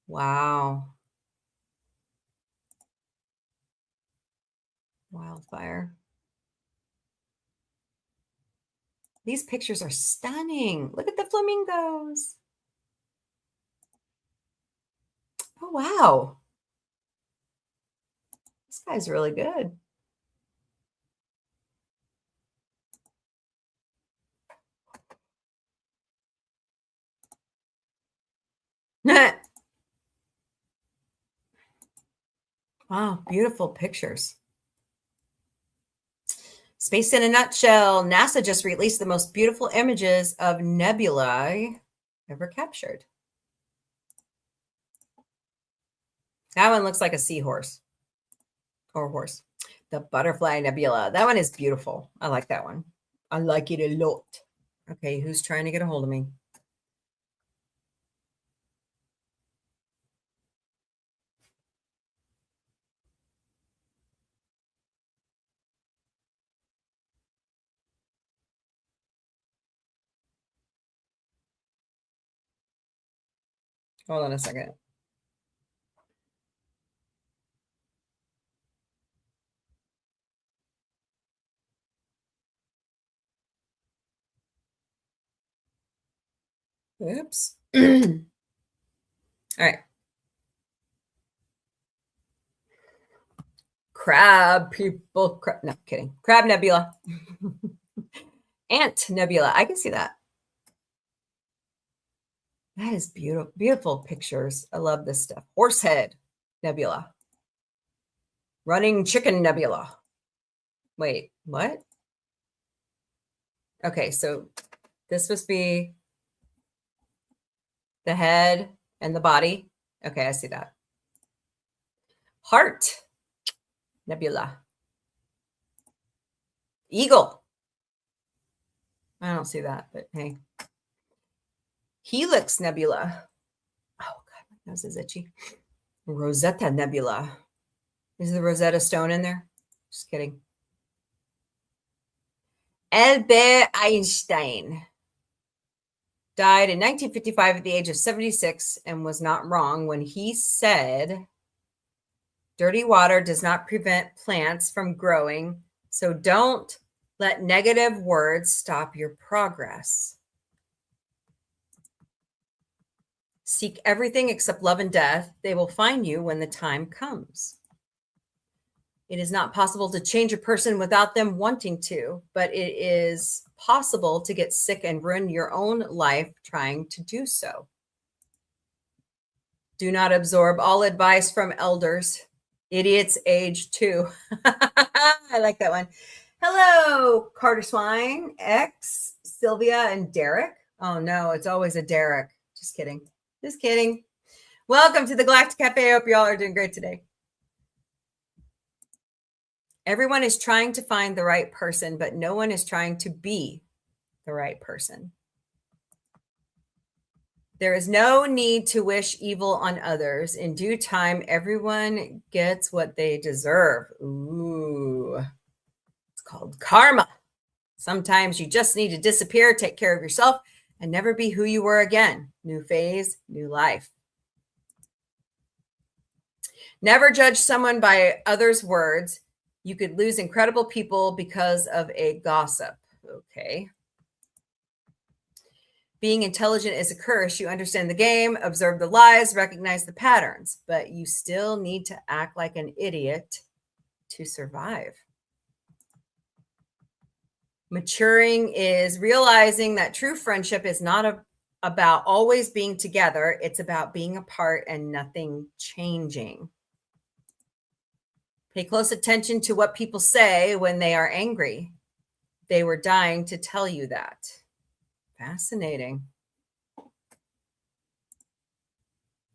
Wow. Wildfire. These pictures are stunning. Look at the flamingos. Oh, wow. This guy's really good. Wow, beautiful pictures. Space in a nutshell. NASA just released the most beautiful images of nebulae ever captured. That one looks like a seahorse or horse. The Butterfly Nebula. That one is beautiful. I like that one. I like it a lot. Okay, who's trying to get a hold of me? Hold on a second. Oops. All right. Crab people. No, kidding. Crab Nebula. Ant Nebula. I can see that. That is beautiful. Beautiful pictures. I love this stuff. Horsehead Nebula. Running Chicken Nebula. Wait, what? Okay, so this must be the head and the body. Okay, I see that. Heart Nebula. Eagle. I don't see that, but hey. Helix Nebula. Oh, God, my nose is itchy. Rosetta Nebula. Is the Rosetta Stone in there? Just kidding. Albert Einstein died in 1955 at the age of 76 and was not wrong when he said, dirty water does not prevent plants from growing, so don't let negative words stop your progress. Seek everything except love and death. They will find you when the time comes. It is not possible to change a person without them wanting to, but it is possible to get sick and ruin your own life trying to do so. Do not absorb all advice from elders. Idiots age too. I like that one. Hello, Carter Swine, X, Sylvia, and Derek. Oh no, it's always a Derek. Just kidding. Just kidding. Welcome to the Galactic Cafe. I hope you all are doing great today. Everyone is trying to find the right person, but no one is trying to be the right person. There is no need to wish evil on others. In due time, everyone gets what they deserve. Ooh, it's called karma. Sometimes you just need to disappear, take care of yourself, and never be who you were again. New phase, new life. Never judge someone by others' words. You could lose incredible people because of a gossip. Okay. Being intelligent is a curse. You understand the game, observe the lies, recognize the patterns, but you still need to act like an idiot to survive. Maturing is realizing that true friendship is not about always being together. It's about being apart and nothing changing. Pay close attention to what people say when they are angry. They were dying to tell you that. Fascinating.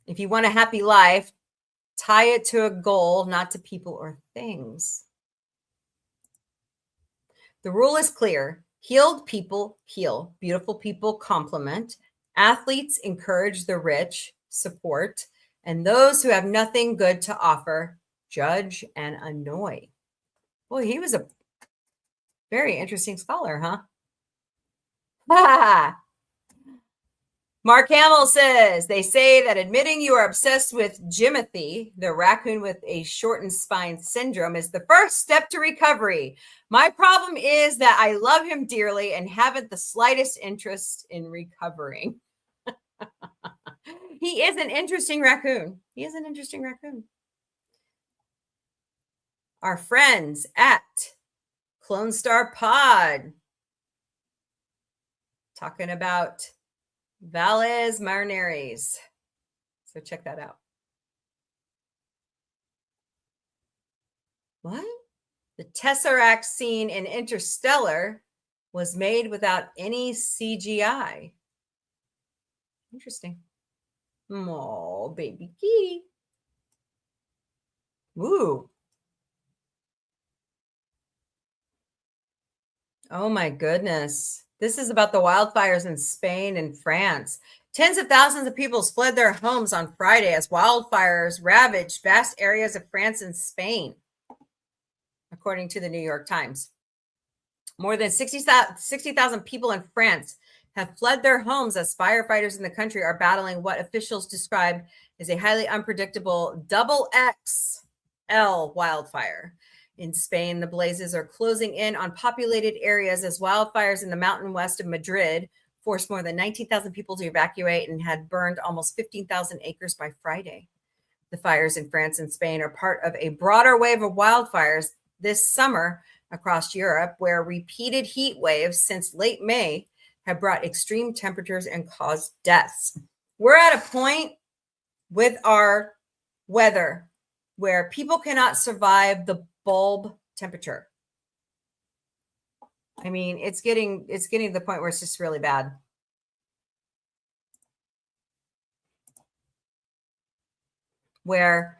If you want a happy life, tie it to a goal, not to people or things. The rule is clear. Healed people heal. Beautiful people compliment. Athletes encourage the rich, support. And those who have nothing good to offer, judge and annoy. Boy, he was a very interesting scholar, huh? Mark Hamill says, they say that admitting you are obsessed with Jimothy, the raccoon with a shortened spine syndrome, is the first step to recovery. My problem is that I love him dearly and haven't the slightest interest in recovering. He is an interesting raccoon. He is an interesting raccoon. Our friends at Clone Star Pod talking about Valles Marineris. So check that out. What? The Tesseract scene in Interstellar was made without any CGI. Interesting. Oh, baby kitty. Woo. Oh my goodness. This is about the wildfires in Spain and France. Tens of thousands of people fled their homes on Friday as wildfires ravaged vast areas of France and Spain, according to the New York Times. More than 60,000 people in France have fled their homes as firefighters in the country are battling what officials describe as a highly unpredictable double XL wildfire. In Spain, the blazes are closing in on populated areas as wildfires in the mountain west of Madrid forced more than 19,000 people to evacuate and had burned almost 15,000 acres by Friday. The fires in France and Spain are part of a broader wave of wildfires this summer across Europe, where repeated heat waves since late May have brought extreme temperatures and caused deaths. We're at a point with our weather where people cannot survive the bulb temperature. I mean, it's getting to the point where it's just really bad. Where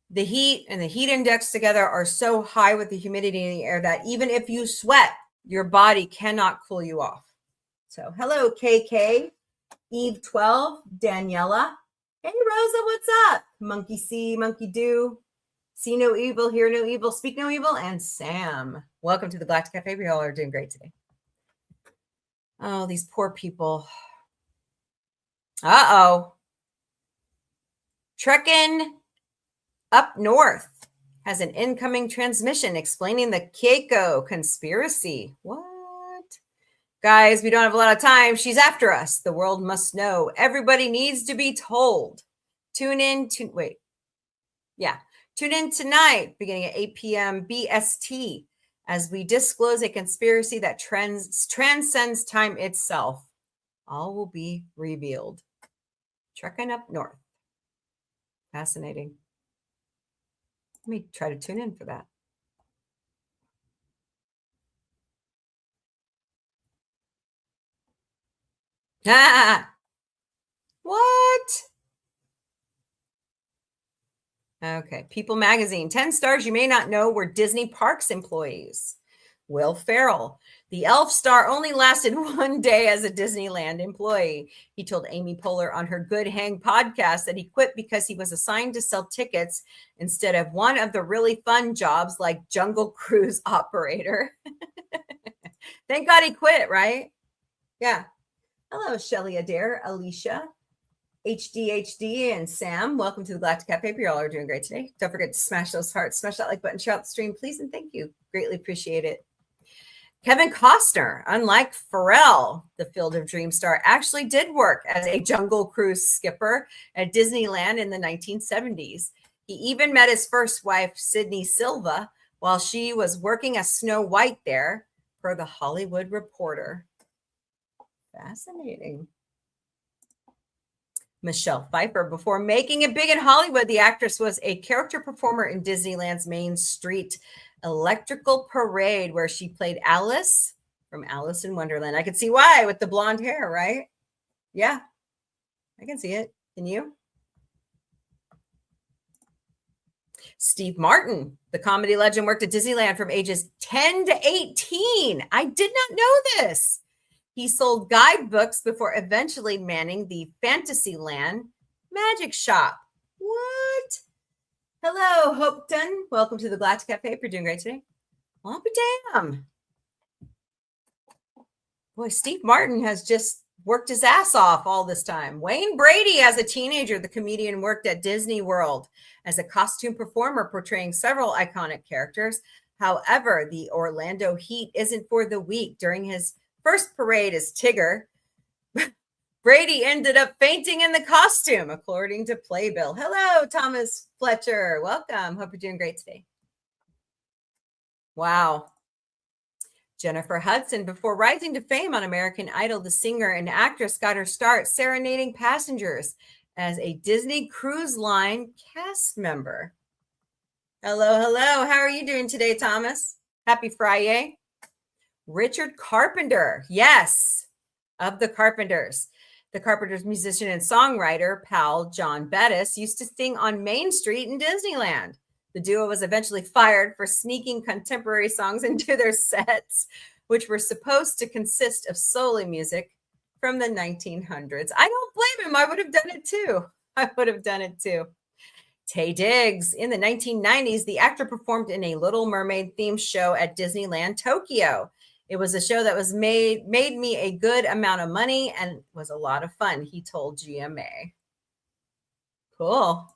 the heat and the heat index together are so high with the humidity in the air that even if you sweat, your body cannot cool you off. So, hello, KK, Eve 12, Daniela. Hey, Rosa, what's up? Monkey See, Monkey Do. See no evil, hear no evil, speak no evil, and Sam. Welcome to the Galactic Cafe. We all are doing great today. Oh, these poor people. Uh-oh. Trekking Up North has an incoming transmission explaining the Keiko conspiracy. What? Guys, we don't have a lot of time. She's after us. The world must know. Everybody needs to be told. Tune in tonight, beginning at 8 p.m. BST, as we disclose a conspiracy that transcends time itself. All will be revealed. Trekking Up North. Fascinating. Let me try to tune in for that. Ah! What? Okay. People Magazine, 10 stars you may not know were Disney Parks employees. Will Ferrell. The Elf star only lasted one day as a Disneyland employee. He told Amy Poehler on her Good Hang podcast that he quit because he was assigned to sell tickets instead of one of the really fun jobs like Jungle Cruise operator. Thank God he quit, right? Yeah. Hello, Shelly Adair, Alicia, HDHD, and Sam. Welcome to the Galactic Cafe. You all are doing great today. Don't forget to smash those hearts, smash that like button, share out the stream, please, and thank you. Greatly appreciate it. Kevin Costner, unlike Pharrell, the Field of Dreams star, actually did work as a Jungle Cruise skipper at Disneyland in the 1970s. He even met his first wife, Sydney Silva, while she was working as Snow White there, per The Hollywood Reporter. Fascinating. Michelle Pfeiffer. Before making it big in Hollywood, the actress was a character performer in Disneyland's Main Street Electrical Parade, where she played Alice from Alice in Wonderland. I could see why with the blonde hair, right? Yeah, I can see it. Can you? Steve Martin, the comedy legend, worked at Disneyland from ages 10 to 18. I did not know this. He sold guidebooks before eventually manning the Fantasyland Magic Shop. What? Hello, Hopeton. Welcome to the Galactic Cafe. You're doing great today. I'll be damn. Boy, Steve Martin has just worked his ass off all this time. Wayne Brady, as a teenager, the comedian, worked at Disney World as a costume performer portraying several iconic characters. However, the Orlando heat isn't for the weak. During his first parade as Tigger, Brady ended up fainting in the costume, according to Playbill. Hello, Thomas Fletcher. Welcome. Hope you're doing great today. Wow. Jennifer Hudson. Before rising to fame on American Idol, the singer and actress got her start serenading passengers as a Disney Cruise Line cast member. Hello, hello. How are you doing today, Thomas? Happy FriYAY. Richard Carpenter. Yes, of the Carpenters. The Carpenters musician and songwriter pal John Bettis used to sing on Main Street in Disneyland. The duo was eventually fired for sneaking contemporary songs into their sets, which were supposed to consist of solo music from the 1900s. I don't blame him. I would have done it too. I would have done it too. Taye Diggs. In the 1990s, the actor performed in a Little Mermaid themed show at Disneyland Tokyo. It was a show that was made me a good amount of money and was a lot of fun, he told GMA. Cool.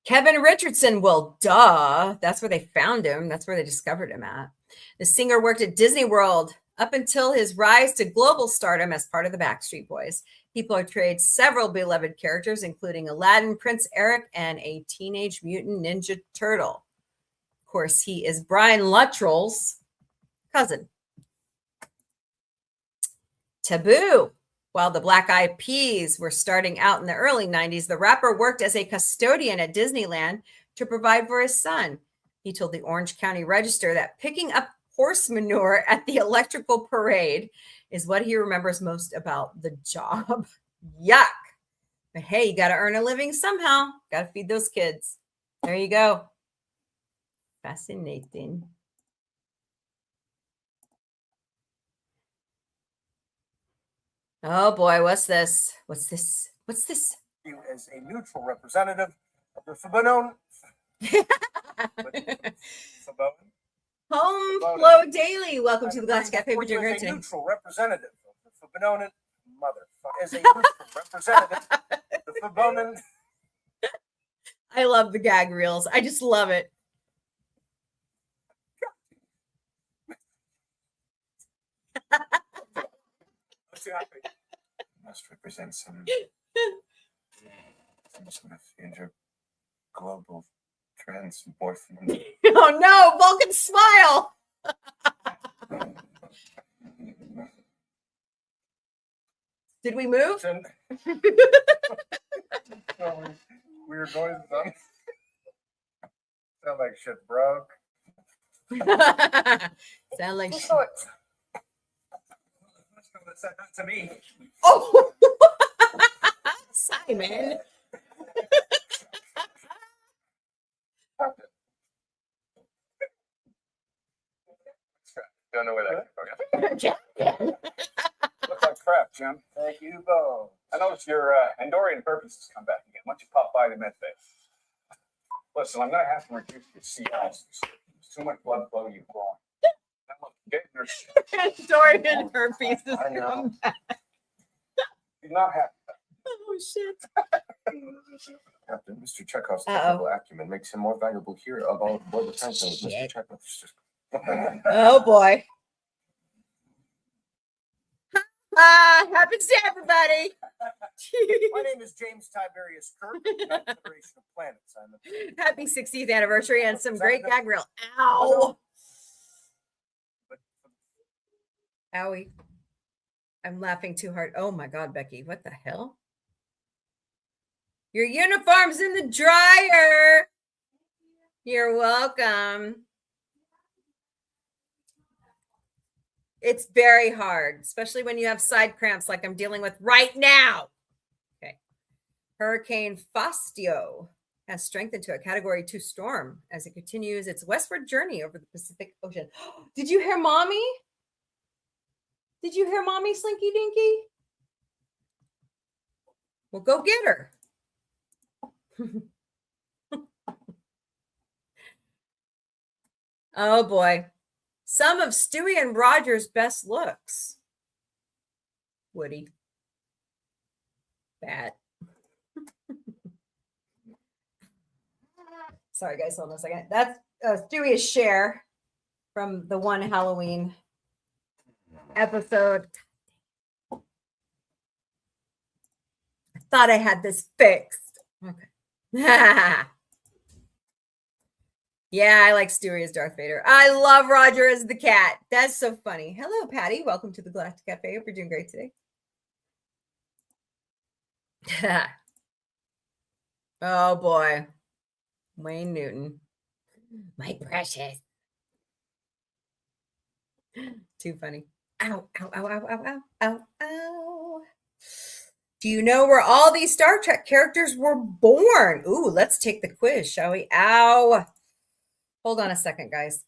Kevin Richardson, well, duh. That's where they found him. That's where they discovered him at. The singer worked at Disney World up until his rise to global stardom as part of the Backstreet Boys. He portrayed several beloved characters, including Aladdin, Prince Eric, and a Teenage Mutant Ninja Turtle. Of course, he is Brian Luttrell's cousin. Taboo. While the Black Eyed Peas were starting out in the early 90s, the rapper worked as a custodian at Disneyland to provide for his son. He told the Orange County Register that picking up horse manure at the electrical parade is what he remembers most about the job. Yuck. But hey, you got to earn a living somehow. Got to feed those kids. There you go. Fascinating. Oh boy, what's this? What's this? What's this? You as a neutral representative of the Fabulous Home Flow Daily. Welcome to the Galactic Cafe. We're doing great today. Neutral representative of the Fabulous motherfucker. As a neutral representative of the Fabulous. I love the gag reels. I just love it. Must represent some sort of interglobal trans boyfriend. Oh no, Vulcan smile. Did we move? Weird noises on. Sound like shit broke. Sound like shorts. To me. Oh, Simon. Don't know where that came from. Looks like crap, Jim. Thank you both. I noticed your Andorian herpes has come back again. Why don't you pop by the med bay? Listen, I'm going to have to reduce your C-acids. There's too much blood flow you've grown. Getting her. Dorian herpes has I know. come back. He's not happy. Oh, shit. Captain, Mr. Chekhov's Uh-oh. technical acumen makes him more valuable here of all aboard the Phantom with Mr. Shit. Chekhov's just. Oh, boy. Happens to everybody. My name is James Tiberius Kirk, United Federation of Planets. I'm the Happy 60th anniversary and some great gag reel. Ow. Owie. I'm laughing too hard. Oh my God, Becky. What the hell? Your uniform's in the dryer. You're welcome. It's very hard, especially when you have side cramps like I'm dealing with right now. Okay. Hurricane Fastio has strengthened to a Category 2 storm as it continues its westward journey over the Pacific Ocean. Did you hear Mommy? Did you hear Mommy, Slinky Dinky? Well, go get her. Oh, boy. Some of Stewie and Roger's best looks. Woody. Bad. Sorry, guys. Hold on a second. That's Stewie's Cher from the one Halloween episode. I thought I had this fixed. Okay. Yeah, I like Stewie as Darth Vader. I love Roger as the cat. That's so funny. Hello, Patty. Welcome to the Galactic Cafe. Hope you're doing great today. Oh, boy. Wayne Newton. My precious. Too funny. Ow, ow, ow, ow, ow, ow, ow, ow. Do you know where all these Star Trek characters were born? Ooh, let's take the quiz, shall we? Ow. Hold on a second, guys.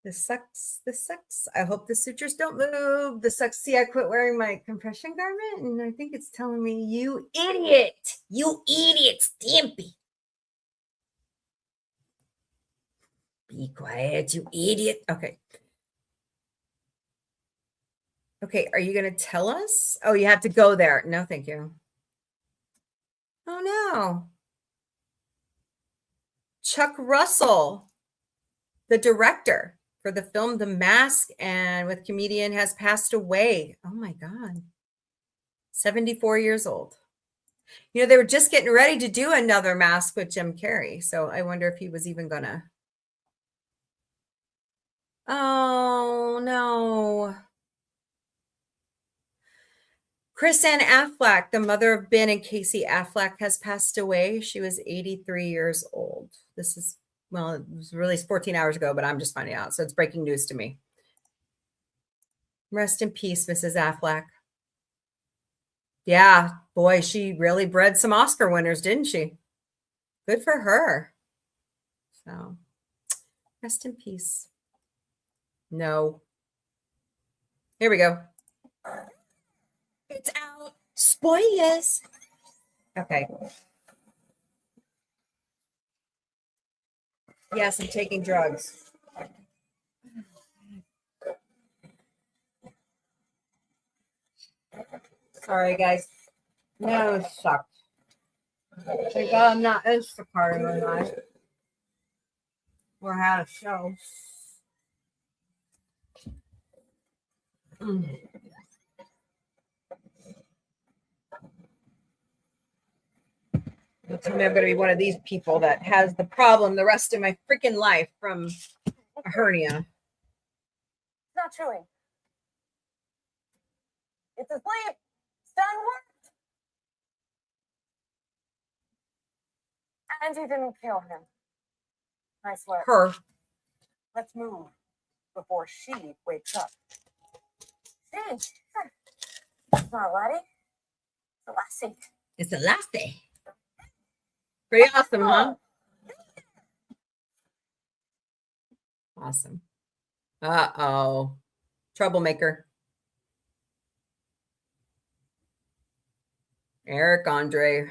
This sucks. This sucks. I hope the sutures don't move. This sucks. See, I quit wearing my compression garment, and I think it's telling me, you idiot. You idiot, Stampy. Be quiet, you idiot. Okay. Okay, are you going to tell us? Oh, you have to go there. No, thank you. Oh, no. Chuck Russell, the director for the film The Mask and with comedian, has passed away. Oh, my God. 74 years old. You know, they were just getting ready to do another Mask with Jim Carrey. So I wonder if he was even going to. Oh, no. Chris Ann Affleck, the mother of Ben and Casey Affleck, has passed away. She was 83 years old. This is, well, it was released 14 hours ago, but I'm just finding out. So it's breaking news to me. Rest in peace, Mrs. Affleck. Yeah, boy, she really bred some Oscar winners, didn't she? Good for her. So, rest in peace. No. Here we go. It's out. Spoilers. Okay. Yes, I'm taking drugs. Sorry, guys. No, it sucks. Thank God I'm not Instacarting tonight. Or had a show. Tell me I'm going to be one of these people that has the problem the rest of my freaking life from a hernia. It's not chewing. It's asleep. It's done work. And you didn't kill him. Nice work. Her. Let's move before she wakes up. Hey, it's not a laddie. It's a lassie. It's a last day. Pretty awesome, huh? Awesome. Uh-oh. Troublemaker. Eric Andre.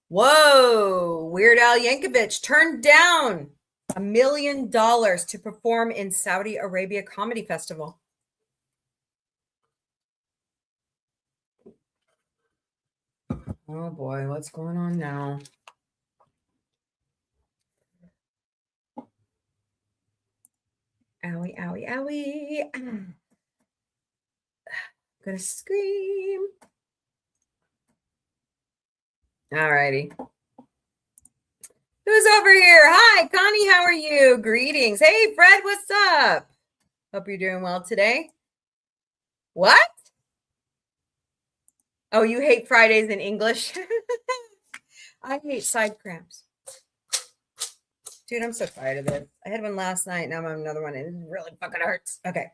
Whoa. Weird Al Yankovic turned down $1 million to perform in Saudi Arabia Comedy Festival. Oh boy, what's going on now? Owie, owie, owie. I'm gonna scream. All righty. Who's over here? Hi, Connie. How are you? Greetings. Hey, Fred. What's up? Hope you're doing well today. What? Oh, you hate Fridays in English? I hate side cramps. Dude, I'm so tired of it. I had one last night. Now I'm on another one. It really fucking hurts. Okay.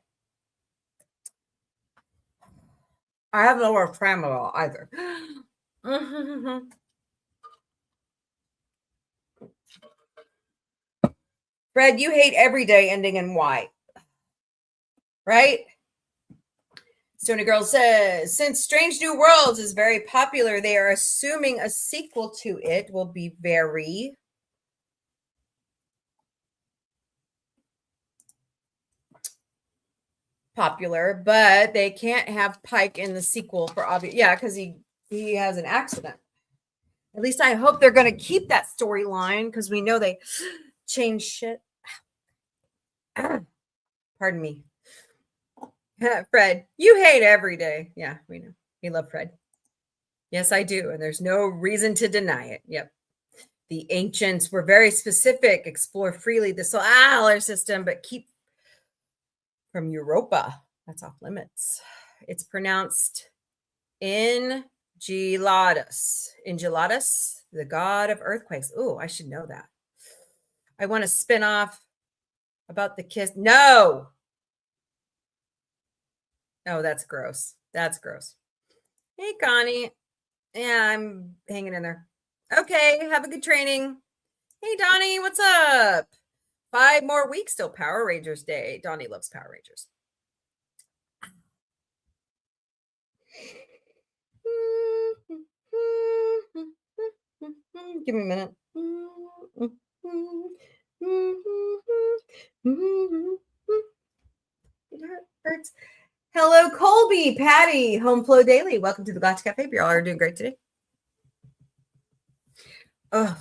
I have no more tramadol either. Fred, you hate every day ending in Y. Right? Stony Girl says, since Strange New Worlds is very popular, they are assuming a sequel to it will be very popular, but they can't have Pike in the sequel for obvious. Yeah, because he has an accident. At least I hope they're going to keep that storyline because we know they change shit. Pardon me. Fred, you hate every day. Yeah, we know. We love Fred. Yes, I do. And there's no reason to deny it. Yep. The ancients were very specific. Explore freely the solar system, but keep from Europa. That's off limits. It's pronounced Enceladus. Enceladus, the god of earthquakes. Oh, I should know that. I want to spin off about the kiss. No. Oh, that's gross. That's gross. Hey, Connie. Yeah, I'm hanging in there. Okay, have a good training. Hey, Donnie, what's up? 5 more weeks till Power Rangers Day. Donnie loves Power Rangers. Give me a minute. It hurts. Hello, Colby, Patty, Home Flow Daily. Welcome to the Galactic Cafe. You all are doing great today. Oh,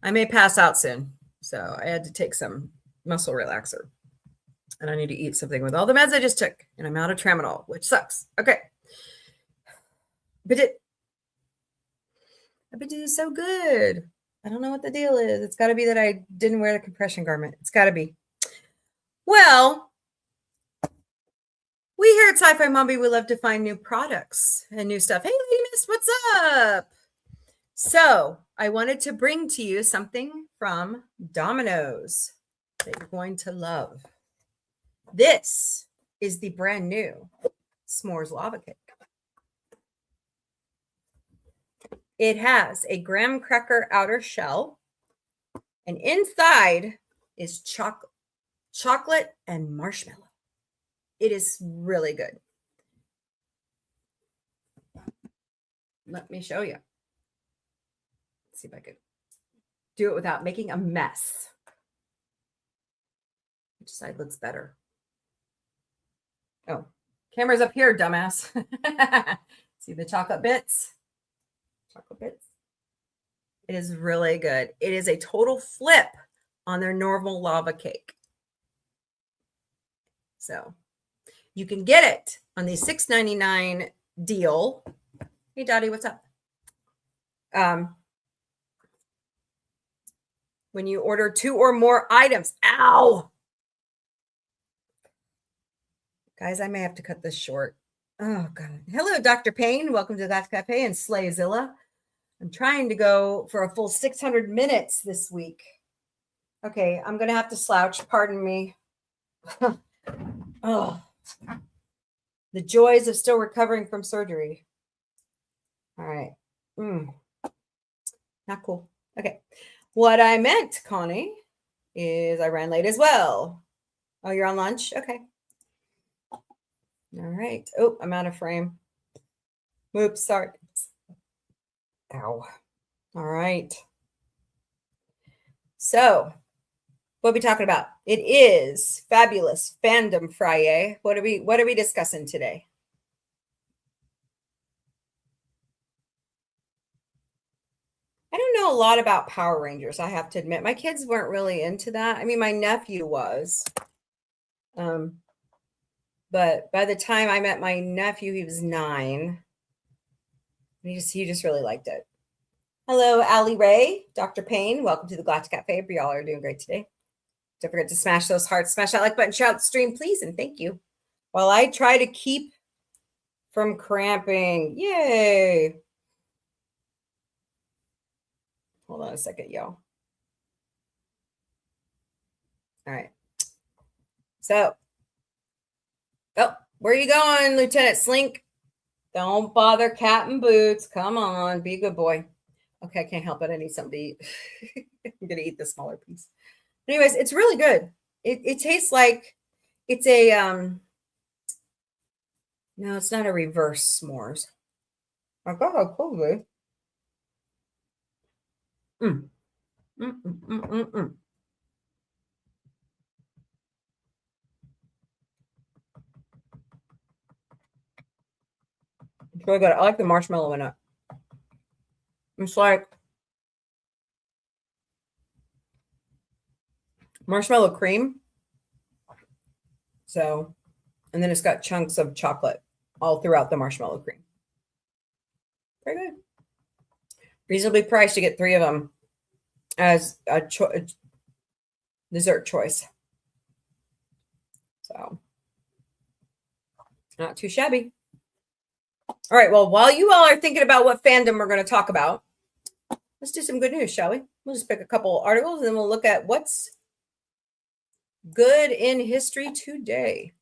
I may pass out soon, so I had to take some muscle relaxer, and I need to eat something with all the meds I just took, and I'm out of tramadol, which sucks. Okay, but I've been doing so good. I don't know what the deal is. It's got to be that I didn't wear the compression garment. It's got to be. Well, we here at Sci Fi Mombie, we love to find new products and new stuff. Hey, Lady Miss, what's up? So I wanted to bring to you something from Domino's that you're going to love. This is the brand new s'mores lava cake. It has a graham cracker outer shell, and inside is chocolate and marshmallow. It is really good. Let me show you. Let's see if I could do it without making a mess. Which side looks better? Oh, camera's up here, dumbass. See the chocolate bits? Chocolate bits. It is really good. It is a total flip on their normal lava cake. So you can get it on the $6.99 deal. Hey, Dottie, what's up? When you order 2 or more items. Ow! Guys, I may have to cut this short. Oh, God. Hello, Dr. Payne. Welcome to Galactic Cafe and Slayzilla. I'm trying to go for a full 600 minutes this week. Okay, I'm going to have to slouch. Pardon me. Oh, the joys of still recovering from surgery. All right. Not cool. Okay. What I meant, Connie, is I ran late as well. Oh, you're on lunch? Okay. All right. Oh, I'm out of frame. Oops, sorry. Ow. All right. So, what are we talking about? It is Fabulous Fandom FriYAY. What are we discussing today? I don't know a lot about Power Rangers, I have to admit. My kids weren't really into that. I mean, my nephew was. But by the time I met my nephew, he was 9. He just really liked it. Hello, Allie Ray, Dr. Payne. Welcome to the Galactic Cafe. Y'all are doing great today. Don't forget to smash those hearts, smash that like button, share out the stream, please, and thank you. While I try to keep from cramping. Yay. Hold on a second, y'all. All right. So, oh, where are you going, Lieutenant Slink? Don't bother Captain Boots. Come on, be a good boy. Okay, I can't help it. I need something to eat. I'm going to eat the smaller piece. Anyways, it's really good. It tastes like it's a, no, it's not a reverse s'mores. I got a cool. It's really good. I like the marshmallow in it. It's like marshmallow cream. So, and then it's got chunks of chocolate all throughout the marshmallow cream. Very good. Reasonably priced. You get 3 of them as a dessert choice. So, not too shabby. All right. Well, while you all are thinking about what fandom we're going to talk about, let's do some good news, shall we? We'll just pick a couple articles and then we'll look at what's good in history today.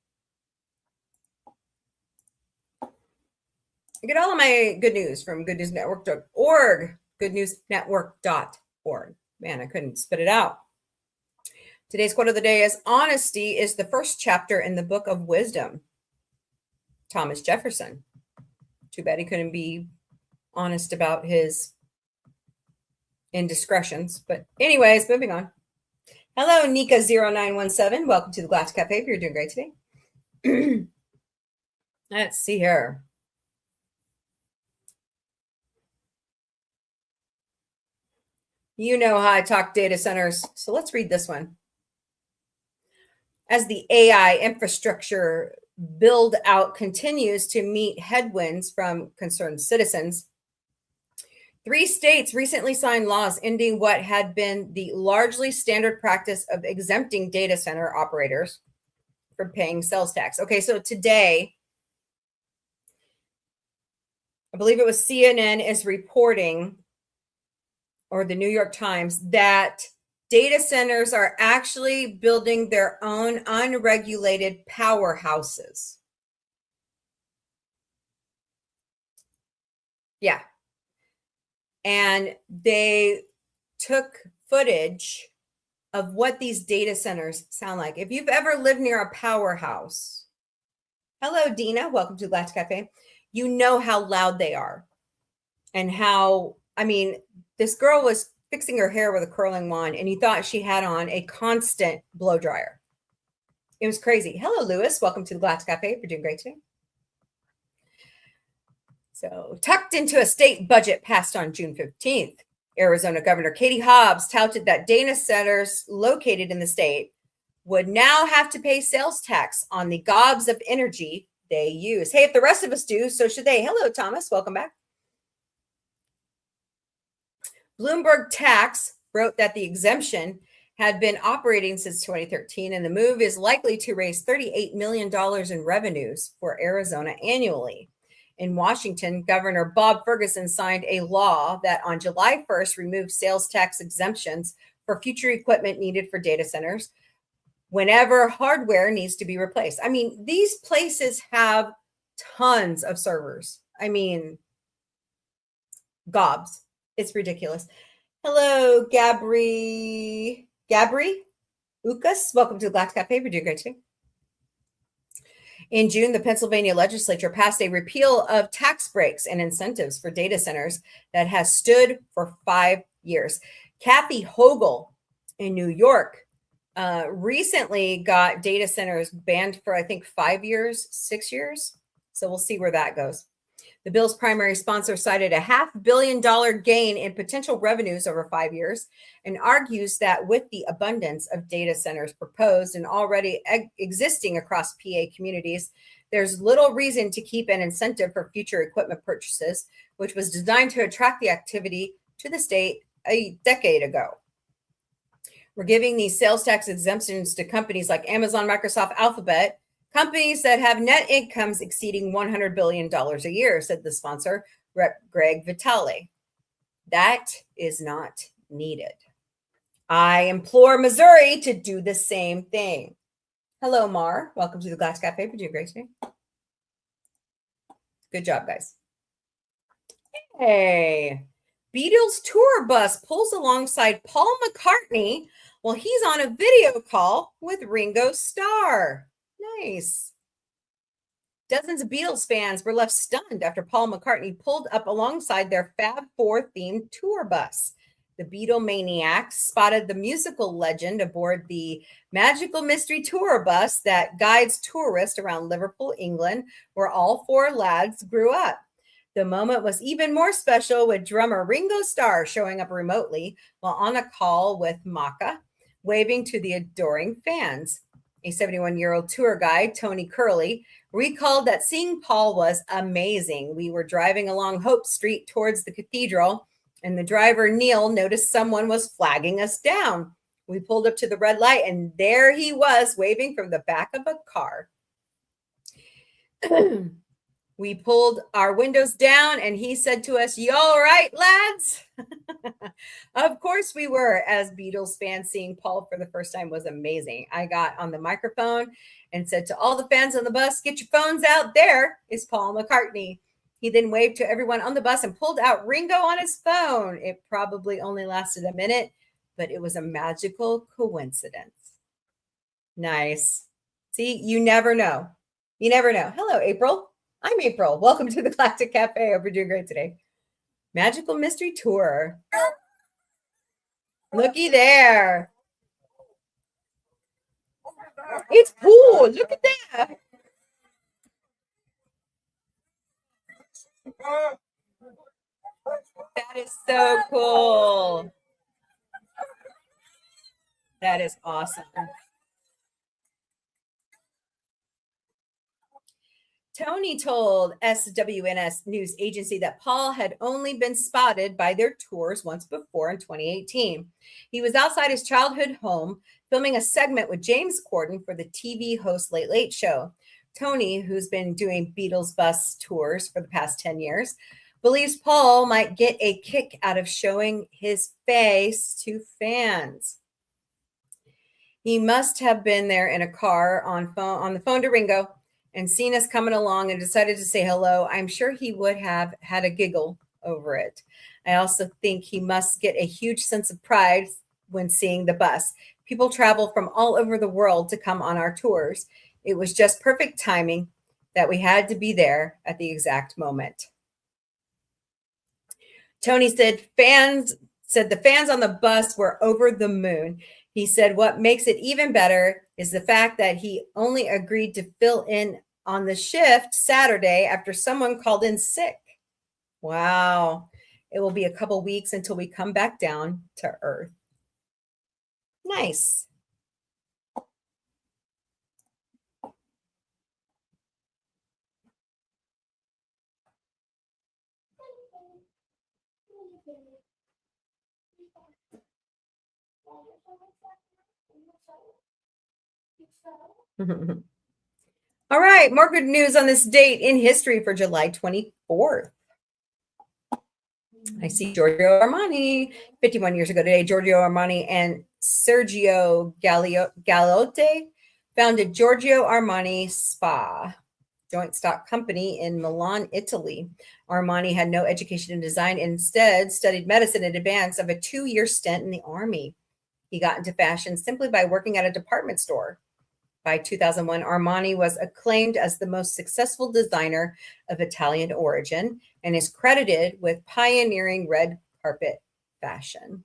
I get all of my good news from goodnewsnetwork.org, goodnewsnetwork.org. Man, I couldn't spit it out. Today's quote of the day is, honesty is the first chapter in the book of wisdom. Thomas Jefferson. Too bad he couldn't be honest about his indiscretions. But anyways, moving on. Hello, Nika0917. Welcome to the Galactic Cafe. You're doing great today. Let's see here. You know how I talk data centers. So let's read this one. As the AI infrastructure build out continues to meet headwinds from concerned citizens, 3 states recently signed laws ending what had been the largely standard practice of exempting data center operators from paying sales tax. Okay, so today, I believe it was CNN is reporting, or the New York Times, that data centers are actually building their own unregulated powerhouses. Yeah. And they took footage of what these data centers sound like. If you've ever lived near a powerhouse, hello, Dina, welcome to Galactic Cafe. You know how loud they are and how, I mean, this girl was fixing her hair with a curling wand and you thought she had on a constant blow dryer. It was crazy. Hello, Lewis. Welcome to the Galactic Cafe. You're doing great today. So, tucked into a state budget passed on June 15th, Arizona Governor Katie Hobbs touted that data centers located in the state would now have to pay sales tax on the gobs of energy they use. Hey, if the rest of us do, so should they. Hello, Thomas. Welcome back. Bloomberg Tax wrote that the exemption had been operating since 2013, and the move is likely to raise $38 million in revenues for Arizona annually. In Washington, Governor Bob Ferguson signed a law that on July 1st removed sales tax exemptions for future equipment needed for data centers whenever hardware needs to be replaced. I mean, these places have tons of servers. I mean, gobs. It's ridiculous. Hello, Gabri Ukas. Welcome to the Galactic Cafe. We're doing great today. In June, the Pennsylvania legislature passed a repeal of tax breaks and incentives for data centers that has stood for 5 years. Kathy Hochul in New York recently got data centers banned for, I think, 5 years, 6 years. So we'll see where that goes. The bill's primary sponsor cited a $500 million gain in potential revenues over 5 years and argues that with the abundance of data centers proposed and already existing across PA communities, there's little reason to keep an incentive for future equipment purchases, which was designed to attract the activity to the state a decade ago. We're giving these sales tax exemptions to companies like Amazon, Microsoft, Alphabet, companies that have net incomes exceeding $100 billion a year, said the sponsor, Rep. Greg Vitale. That is not needed. I implore Missouri to do the same thing. Hello, Mar. Welcome to the Galactic Cafe. We're doing great today. Good job, guys. Hey. Beatles tour bus pulls alongside Paul McCartney while he's on a video call with Ringo Starr. Nice. Dozens of Beatles fans were left stunned after Paul McCartney pulled up alongside their Fab Four themed tour bus. The Beatlemaniacs spotted the musical legend aboard the magical mystery tour bus that guides tourists around Liverpool, England, where all four lads grew up. The moment was even more special with drummer Ringo Starr showing up remotely while on a call with Macca, waving to the adoring fans. A 71-year-old tour guide, Tony Curley, recalled that seeing Paul was amazing. We were driving along Hope Street towards the cathedral, and the driver, Neil, noticed someone was flagging us down. We pulled up to the red light, and there he was, waving from the back of a car. We pulled our windows down, and he said to us, "You all right, lads?" Of course we were, as Beatles fans. Seeing Paul for the first time was amazing. I got on the microphone and said to all the fans on the bus, "Get your phones out. There is Paul McCartney." He then waved to everyone on the bus and pulled out Ringo on his phone. It probably only lasted a minute, but it was a magical coincidence. Nice. See, you never know. You never know. Hello, April. I'm April. Welcome to the Galactic Cafe. Hope you're doing great today. Magical Mystery Tour. Looky there. It's cool. Look at that. That is so cool. That is awesome. Tony told SWNS News Agency that Paul had only been spotted by their tours once before in 2018. He was outside his childhood home filming a segment with James Corden for the TV host Late Late Show. Tony, who's been doing Beatles bus tours for the past 10 years, believes Paul might get a kick out of showing his face to fans. He must have been there in a car on the phone to Ringo and seen us coming along and decided to say hello. I'm sure he would have had a giggle over it. I also think he must get a huge sense of pride when seeing the bus. People travel from all over the world to come on our tours. It was just perfect timing that we had to be there at the exact moment. Tony said the fans on the bus were over the moon. He said what makes it even better is the fact that he only agreed to fill in on the shift Saturday after someone called in sick. Wow. It will be a couple weeks until we come back down to Earth. Nice. All right, more good news on this date in history for July 24th. I see Giorgio Armani, 51 years ago today. Giorgio Armani and Sergio Galotti founded Giorgio Armani Spa. joint stock company in Milan, Italy. Armani had no education in design and instead studied medicine in advance of a 2-year stint in the army. He got into fashion simply by working at a department store. By 2001, Armani was acclaimed as the most successful designer of Italian origin and is credited with pioneering red carpet fashion.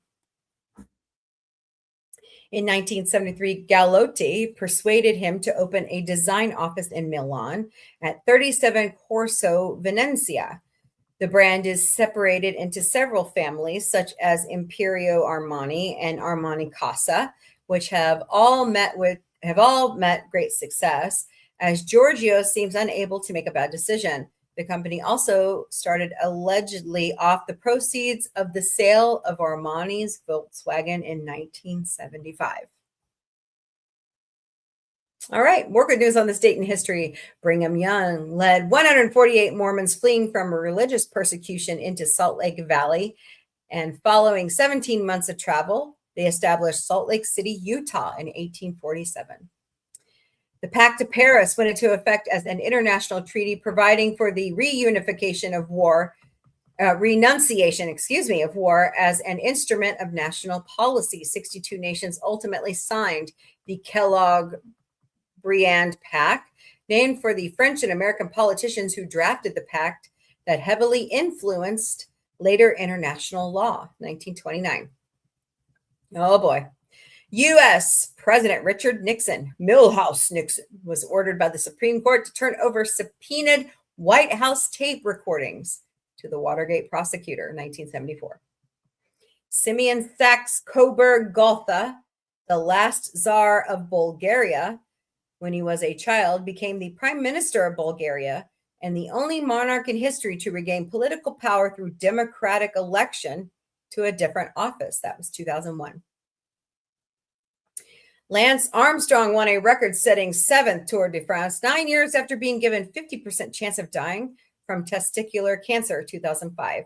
In 1973, Galactic persuaded him to open a design office in Milan at 37 Corso Venezia. The brand is separated into several families, such as Imperio Armani and Armani Casa, which have all met great success, as Giorgio seems unable to make a bad decision. The company also started allegedly off the proceeds of the sale of Armani's Volkswagen in 1975. All right, more good news on this date in history. Brigham Young led 148 Mormons fleeing from religious persecution into Salt Lake Valley, and following 17 months of travel, they established Salt Lake City, Utah in 1847. The Pact of Paris went into effect as an international treaty providing for the renunciation of war as an instrument of national policy. 62 nations ultimately signed the Kellogg-Briand Pact, named for the French and American politicians who drafted the pact that heavily influenced later international law, 1929. Oh boy. U.S. President Richard Nixon, Milhouse Nixon, was ordered by the Supreme Court to turn over subpoenaed White House tape recordings to the Watergate prosecutor in 1974. Simeon Saxe-Coburg-Gotha, the last Tsar of Bulgaria, when he was a child, became the Prime Minister of Bulgaria and the only monarch in history to regain political power through democratic election to a different office. That was 2001. Lance Armstrong won a record-setting 7th Tour de France 9 years after being given 50% chance of dying from testicular cancer, 2005.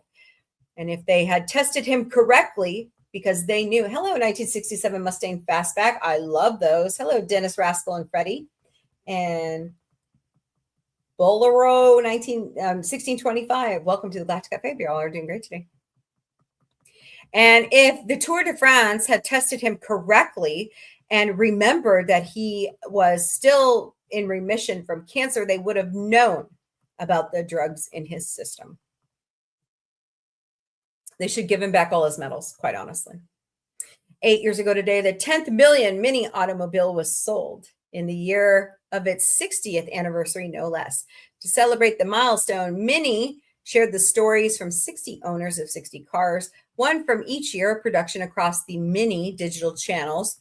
And if they had tested him correctly, because they knew, hello, 1967 Mustang Fastback. I love those. Hello, Dennis Rascal and Freddie. And Bolero 1625. Welcome to the Galactica Cafe. You all are doing great today. And if the Tour de France had tested him correctly and remembered that he was still in remission from cancer, they would have known about the drugs in his system. They should give him back all his medals, quite honestly. 8 years ago today, the 10th million Mini automobile was sold in the year of its 60th anniversary, no less. To celebrate the milestone, Mini shared the stories from 60 owners of 60 cars, one from each year of production across the Mini digital channels.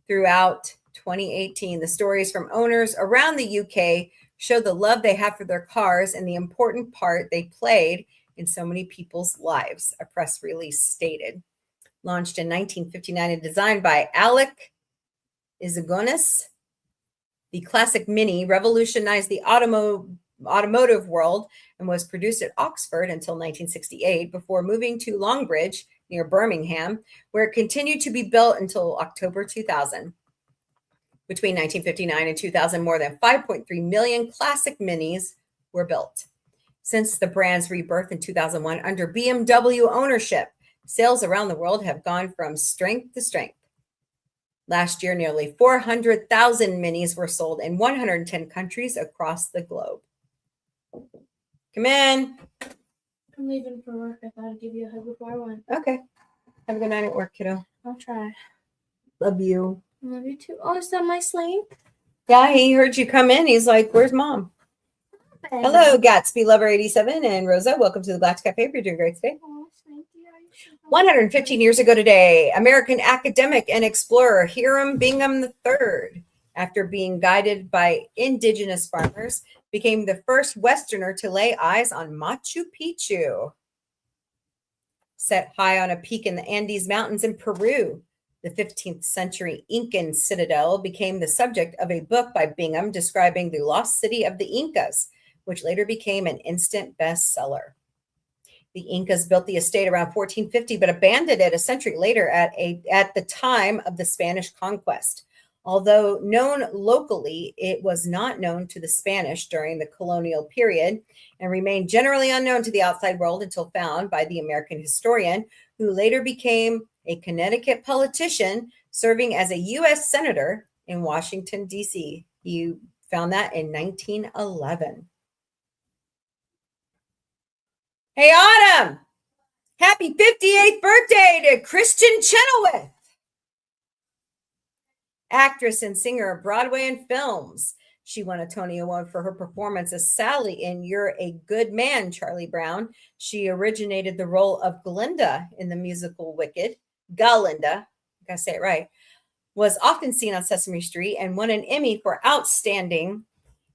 Throughout 2018, the stories from owners around the UK show the love they have for their cars and the important part they played in so many people's lives, a press release stated. Launched in 1959 and designed by Alec Izagonis, the classic Mini revolutionized the automotive world and was produced at Oxford until 1968 before moving to Longbridge near Birmingham, where it continued to be built until October 2000. Between 1959 and 2000, more than 5.3 million classic Minis were built. Since the brand's rebirth in 2001 under BMW ownership, sales around the world have gone from strength to strength. Last year, nearly 400,000 Minis were sold in 110 countries across the globe. Come in. I'm leaving for work. I thought I'd give you a hug before I went. Okay. Have a good night at work, kiddo. I'll try. Love you. Love you too. Oh, is that my slave? Yeah, he heard you come in. He's like, where's mom? Hey. Hello, Gatsby Lover 87 and Rosa. Welcome to the Galactic Cafe. You're doing great today. Oh, thank you. 115 years ago today, American academic and explorer Hiram Bingham III, after being guided by indigenous farmers, became the first Westerner to lay eyes on Machu Picchu. Set high on a peak in the Andes Mountains in Peru, the 15th century Incan citadel became the subject of a book by Bingham describing the lost city of the Incas, which later became an instant bestseller. The Incas built the estate around 1450, but abandoned it a century later at the time of the Spanish conquest. Although known locally, it was not known to the Spanish during the colonial period and remained generally unknown to the outside world until found by the American historian, who later became a Connecticut politician serving as a U.S. Senator in Washington, D.C. He found that in 1911. Hey, Autumn! Happy 58th birthday to Kristen Chenoweth! Actress and singer of Broadway and films. She won a Tony Award for her performance as Sally in You're a Good Man, Charlie Brown. She originated the role of Glinda in the musical Wicked. Galinda, I gotta say it right, was often seen on Sesame Street and won an Emmy for Outstanding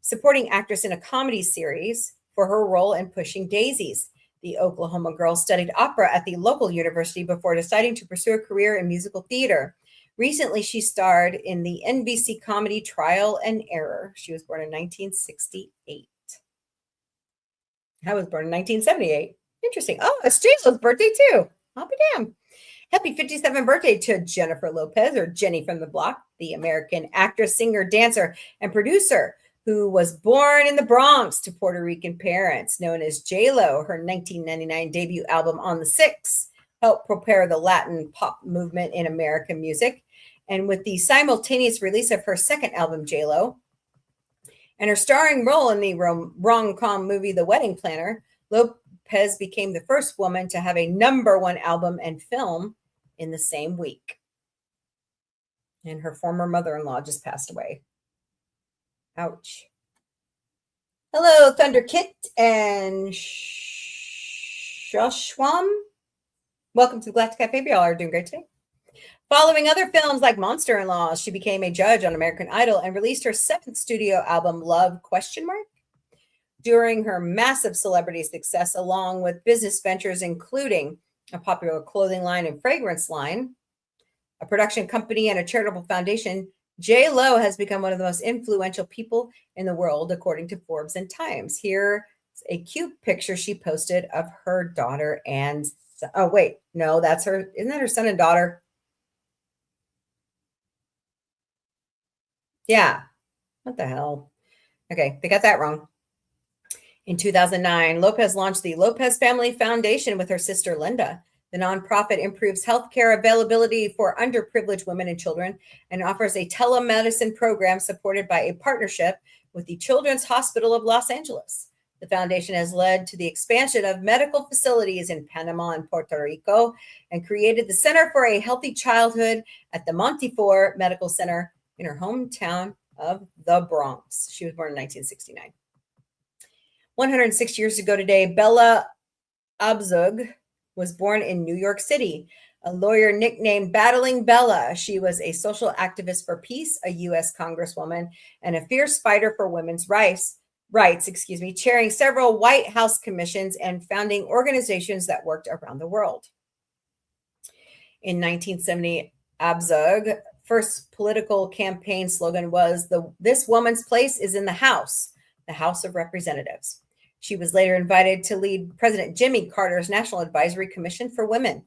Supporting Actress in a Comedy Series for her role in Pushing Daisies. The Oklahoma girl studied opera at the local university before deciding to pursue a career in musical theater. Recently, she starred in the NBC comedy Trial and Error. She was born in 1968. I was born in 1978. Interesting. Oh, it's J-Lo's birthday too. I'll be damned. Happy 57th birthday to Jennifer Lopez, or Jenny from the Block, the American actress, singer, dancer, and producer who was born in the Bronx to Puerto Rican parents. Known as J-Lo, her 1999 debut album On the Six helped propel the Latin pop movement in American music. And with the simultaneous release of her second album, J-Lo, and her starring role in the rom-com movie The Wedding Planner, Lopez became the first woman to have a #1 album and film in the same week. And her former mother-in-law just passed away. Ouch. Hello, Thunder Kit and Shoshwam. Welcome to the Galactic Cafe. Y'all are doing great today. Following other films like Monster-in-Law, she became a judge on American Idol and released her 7th studio album, Love? During her massive celebrity success, along with business ventures including a popular clothing line and fragrance line, a production company, and a charitable foundation, J-Lo has become one of the most influential people in the world, according to Forbes and Times. Here's a cute picture she posted of her daughter and son. Oh, wait, no, that's her. Isn't that her son and daughter? Yeah. What the hell? Okay, they got that wrong. In 2009, Lopez launched the Lopez Family Foundation with her sister Linda. The nonprofit improves healthcare availability for underprivileged women and children and offers a telemedicine program supported by a partnership with the Children's Hospital of Los Angeles. The foundation has led to the expansion of medical facilities in Panama and Puerto Rico and created the Center for a Healthy Childhood at the Montefiore Medical Center in her hometown of the Bronx. She was born in 1969. 106 years ago today, Bella Abzug was born in New York City. A lawyer nicknamed Battling Bella, she was a social activist for peace, a U.S. Congresswoman, and a fierce fighter for women's rights, chairing several White House commissions and founding organizations that worked around the world. In 1970, Abzug first political campaign slogan was "This woman's place is in the House of Representatives." She was later invited to lead President Jimmy Carter's National Advisory Commission for Women.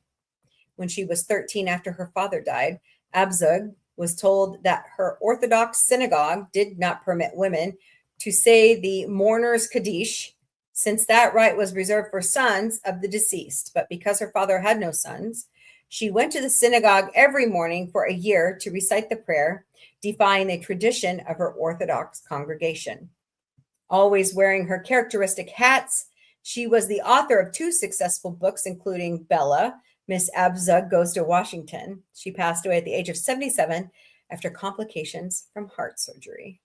When she was 13 after her father died, Abzug was told that her Orthodox synagogue did not permit women to say the mourner's Kaddish, since that right was reserved for sons of the deceased. But because her father had no sons, she went to the synagogue every morning for a year to recite the prayer, defying the tradition of her Orthodox congregation. Always wearing her characteristic hats, she was the author of 2 successful books, including Bella, Miss Abzug Goes to Washington. She passed away at the age of 77 after complications from heart surgery.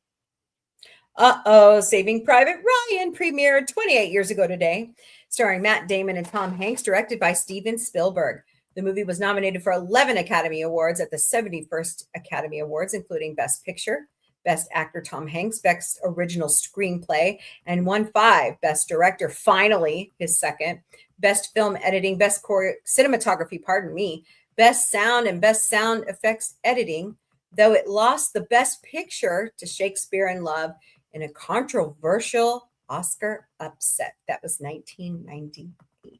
Saving Private Ryan premiered 28 years ago today, starring Matt Damon and Tom Hanks, directed by Steven Spielberg. The movie was nominated for 11 Academy Awards at the 71st Academy Awards, including Best Picture, Best Actor Tom Hanks, Best Original Screenplay, and won 5. Best Director, finally, his second. Best Film Editing, Best Cinematography, Best Sound, and Best Sound Effects Editing, though it lost the Best Picture to Shakespeare in Love in a controversial Oscar upset. That was 1998.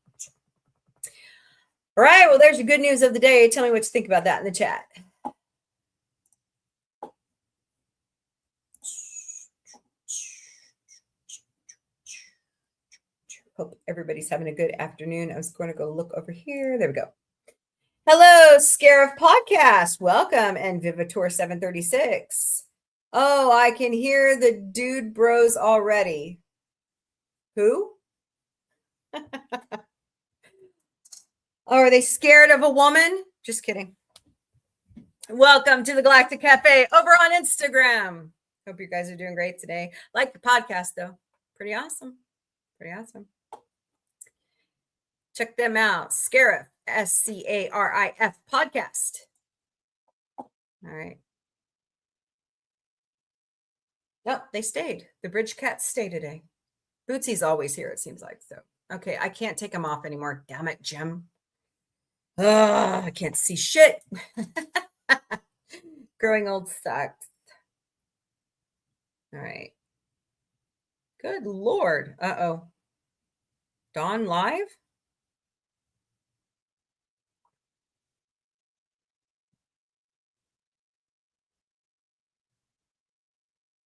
All right, well, there's your good news of the day. Tell me what you think about that in the chat. Hope everybody's having a good afternoon. I was going to go look over here. There we go. Hello, Scarif Podcast. Welcome, and Vivator 736. Oh, I can hear the dude bros already. Who? Oh, are they scared of a woman? Just kidding. Welcome to the Galactic Cafe over on Instagram. Hope you guys are doing great today. Like the podcast, though. Pretty awesome. Pretty awesome. Check them out. Scarif, SCARIF podcast. All right. Nope, they stayed. The bridge cats stay today. Bootsy's always here, it seems like. So, okay, I can't take them off anymore. Damn it, Jim. I can't see shit. Growing old sucks. All right. Good Lord. Uh-oh. Dawn live?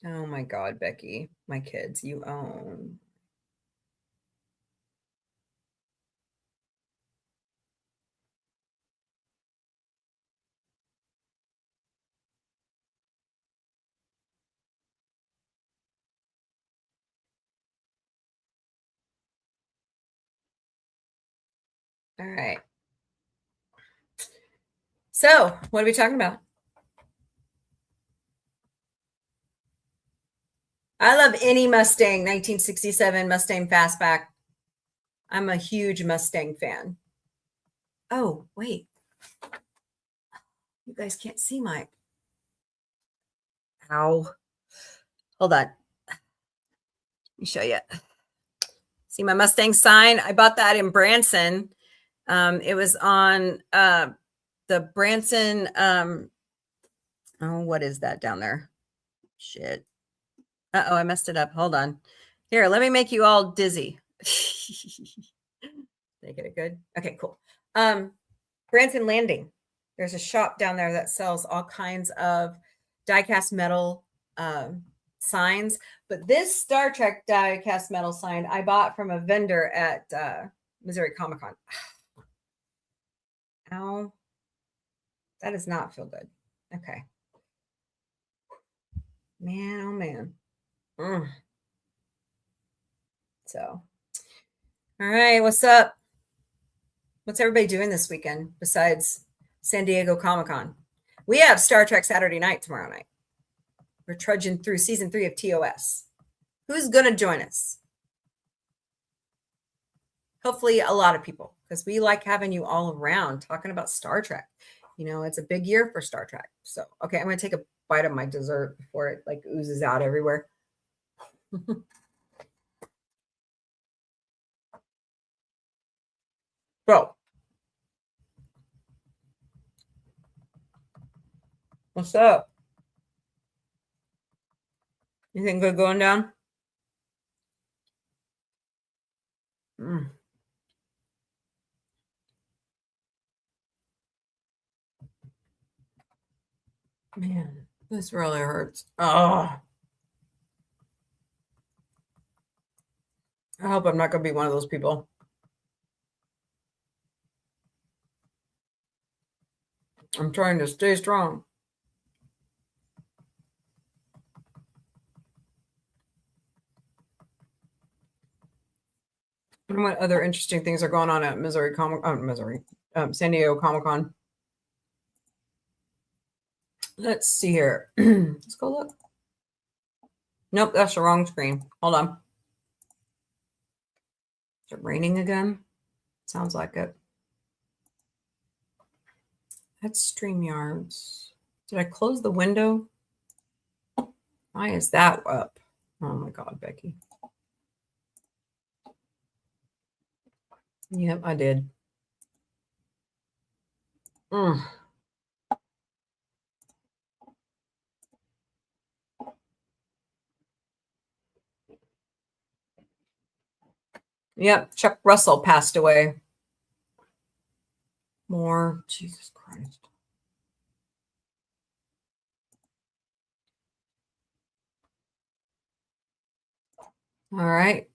Oh my God, Becky. My kids, you own. All right. So, what are we talking about? I love any Mustang, 1967 Mustang Fastback. I'm a huge Mustang fan. Oh, wait. You guys can't see my... Ow. Hold on. Let me show you. See my Mustang sign? I bought that in Branson. It was on the Branson... oh, what is that down there? Shit. Uh-oh, I messed it up. Hold on. Here, let me make you all dizzy. Did I get it good? Okay, cool. Branson Landing. There's a shop down there that sells all kinds of die-cast metal signs. But this Star Trek die-cast metal sign I bought from a vendor at Missouri Comic-Con. Ow. That does not feel good. Okay. Man, oh man. So, all right, what's up? What's everybody doing this weekend besides San Diego Comic-Con? We have Star Trek Saturday night tomorrow night. We're trudging through season 3 of TOS. Who's going to join us? Hopefully a lot of people, because we like having you all around talking about Star Trek. You know, it's a big year for Star Trek. So, okay, I'm going to take a bite of my dessert before it like oozes out everywhere. Bro. What's up? Anything good going down? Man, this really hurts. Oh. I hope I'm not going to be one of those people. I'm trying to stay strong. And what other interesting things are going on at San Diego Comic-Con? Let's see here. Let's go look. Nope, that's the wrong screen. Hold on. Is it raining again? Sounds like it. That's StreamYards. Did I close the window? Why is that up? Oh my God, Becky. Yep, I did. Yep, Chuck Russell passed away. More. Jesus Christ. All right.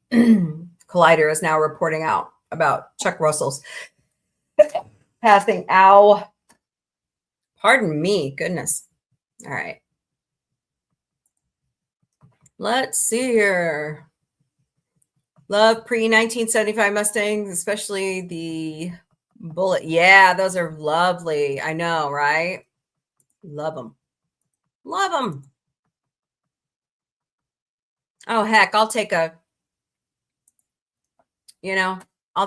Collider is now reporting out about Chuck Russell's passing. Ow. Pardon me. Goodness. All right. Let's see here. Love pre-1975 Mustangs, especially the Bullet. Yeah, those are lovely. I know, right? Love them. Love them. Oh, heck, I'll take I'll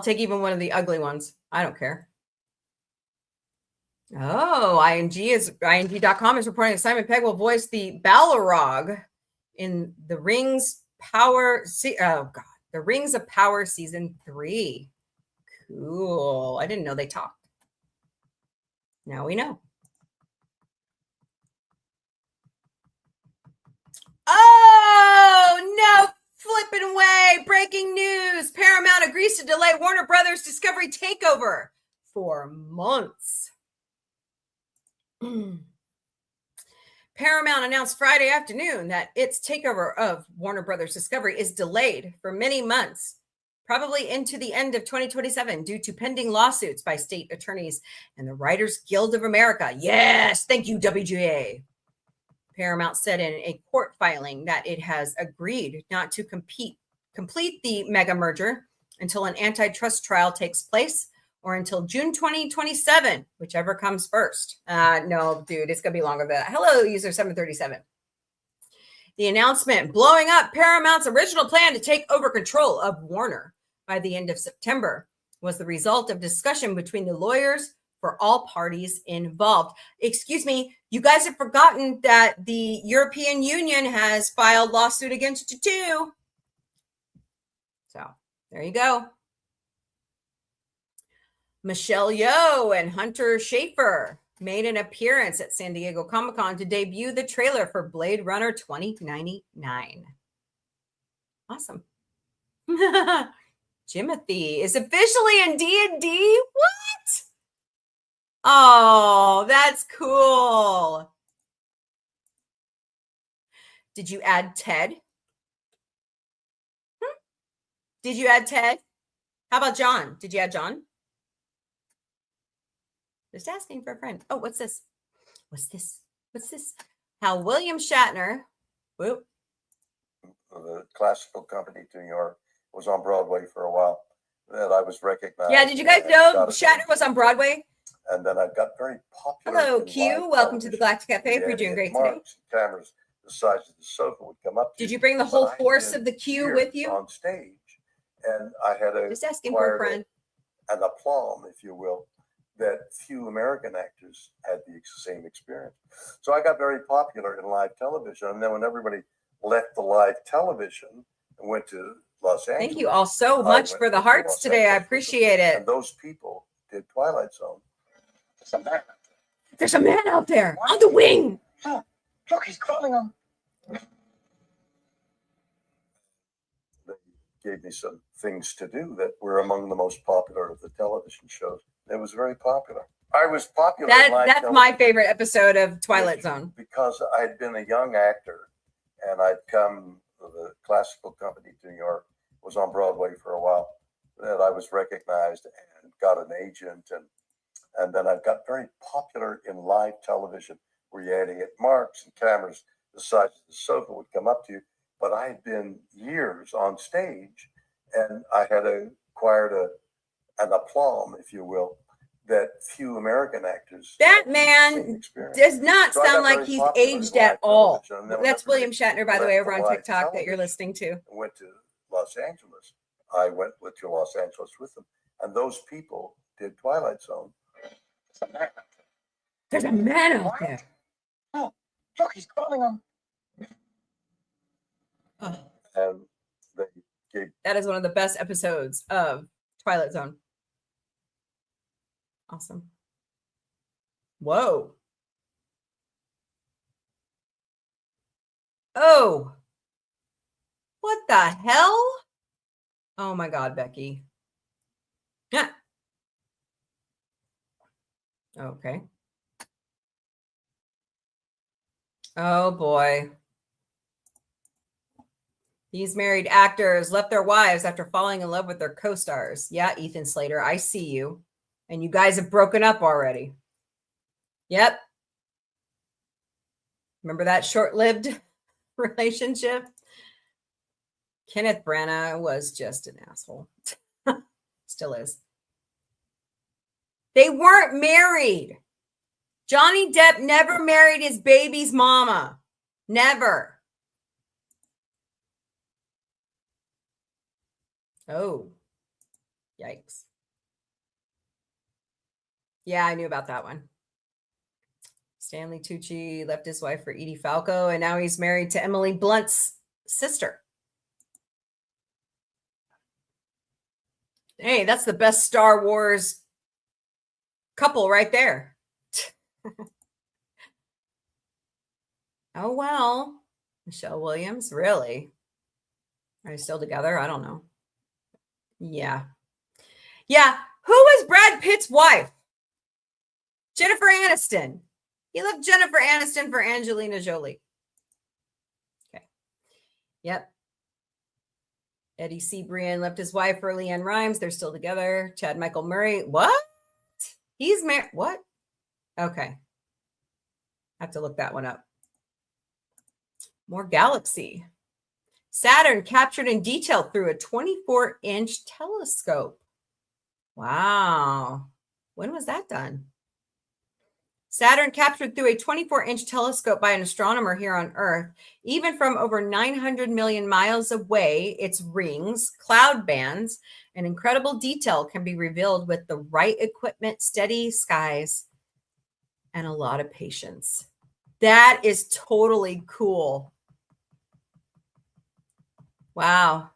take even one of the ugly ones. I don't care. Oh, ING.com is reporting that Simon Pegg will voice the Balrog in the Rings The Rings of Power Season 3. Cool. I didn't know they talked. Now we know. Oh, no flipping way. Breaking news. Paramount agrees to delay Warner Brothers Discovery takeover for months. Paramount announced Friday afternoon that its takeover of Warner Brothers Discovery is delayed for many months, probably into the end of 2027, due to pending lawsuits by state attorneys and the Writers Guild of America. Yes, thank you, WGA. Paramount said in a court filing that it has agreed not to complete the mega merger until an antitrust trial takes place, or until June 2027, whichever comes first. No, dude, it's going to be longer than that. Hello, user 737. The announcement blowing up Paramount's original plan to take over control of Warner by the end of September was the result of discussion between the lawyers for all parties involved. Excuse me, you guys have forgotten that the European Union has filed lawsuit against you too. So there you go. Michelle Yeoh and Hunter Schafer made an appearance at San Diego Comic-Con to debut the trailer for Blade Runner 2099. Awesome. Timothy is officially in D&D? What? Oh, that's cool. Did you add Ted? Did you add Ted? How about John? Did you add John? Just asking for a friend. Oh, what's this? What's this? What's this? How William Shatner, whoop. The classical company to New York was on Broadway for a while. That I was recognized. Yeah, did you guys know Shatner was on Broadway? And then I got very popular. Hello, Q. Welcome to the Galactic Cafe. We're doing great today. Cameras the size of the sofa would come up. Did you bring the whole force of the Q with you? On stage, and I had just asking for a friend. An aplomb, if you will, that few American actors had the same experience. So I got very popular in live television. And then when everybody left the live television and went to Los Angeles. Thank you all so much for the hearts today. I appreciate it. And those people did Twilight Zone. There's a man out there on the wing. Oh, look, he's crawling on. They gave me some things to do that were among the most popular of the television shows. It was very popular. I was popular. That's my favorite episode of Twilight Zone. Because I'd been a young actor and I'd come to the classical company to New York, was on Broadway for a while, that I was recognized and got an agent. And then I got very popular in live television where you had to hit marks and cameras the size of the sofa would come up to you. But I had been years on stage and I had acquired an aplomb, if you will, that few American actors. That man does not sound like he's aged at all. That's William Shatner, by the way, over on TikTok that you're listening to. Went to Los Angeles. I went to Los Angeles with them. And those people did Twilight Zone. There's a man out there. Oh, look, he's crawling on. Oh. And they gave. That is one of the best episodes of Twilight Zone. Awesome. Whoa. Oh. What the hell? Oh my God, Becky. Yeah. Okay. Oh boy. These married actors left their wives after falling in love with their co-stars. Yeah, Ethan Slater, I see you. And you guys have broken up already. Yep. Remember that short-lived relationship? Kenneth Branagh was just an asshole. Still is. They weren't married. Johnny Depp never married his baby's mama. Never. Oh, yikes. Yeah, I knew about that one. Stanley Tucci left his wife for Edie Falco, and now he's married to Emily Blunt's sister. Hey, that's the best Star Wars couple right there. Oh, well. Michelle Williams, really? Are they still together? I don't know. Yeah. Yeah. Who was Brad Pitt's wife? Jennifer Aniston. He left Jennifer Aniston for Angelina Jolie. Okay. Yep. Eddie Cibrian left his wife for Leanne Rimes. They're still together. Chad Michael Murray. What? He's married. What? Okay. I have to look that one up. More Galaxy. Saturn captured in detail through a 24-inch telescope. Wow. When was that done? Saturn captured through a 24-inch telescope by an astronomer here on Earth. Even from over 900 million miles away, its rings, cloud bands, and incredible detail can be revealed with the right equipment, steady skies, and a lot of patience. That is totally cool. Wow.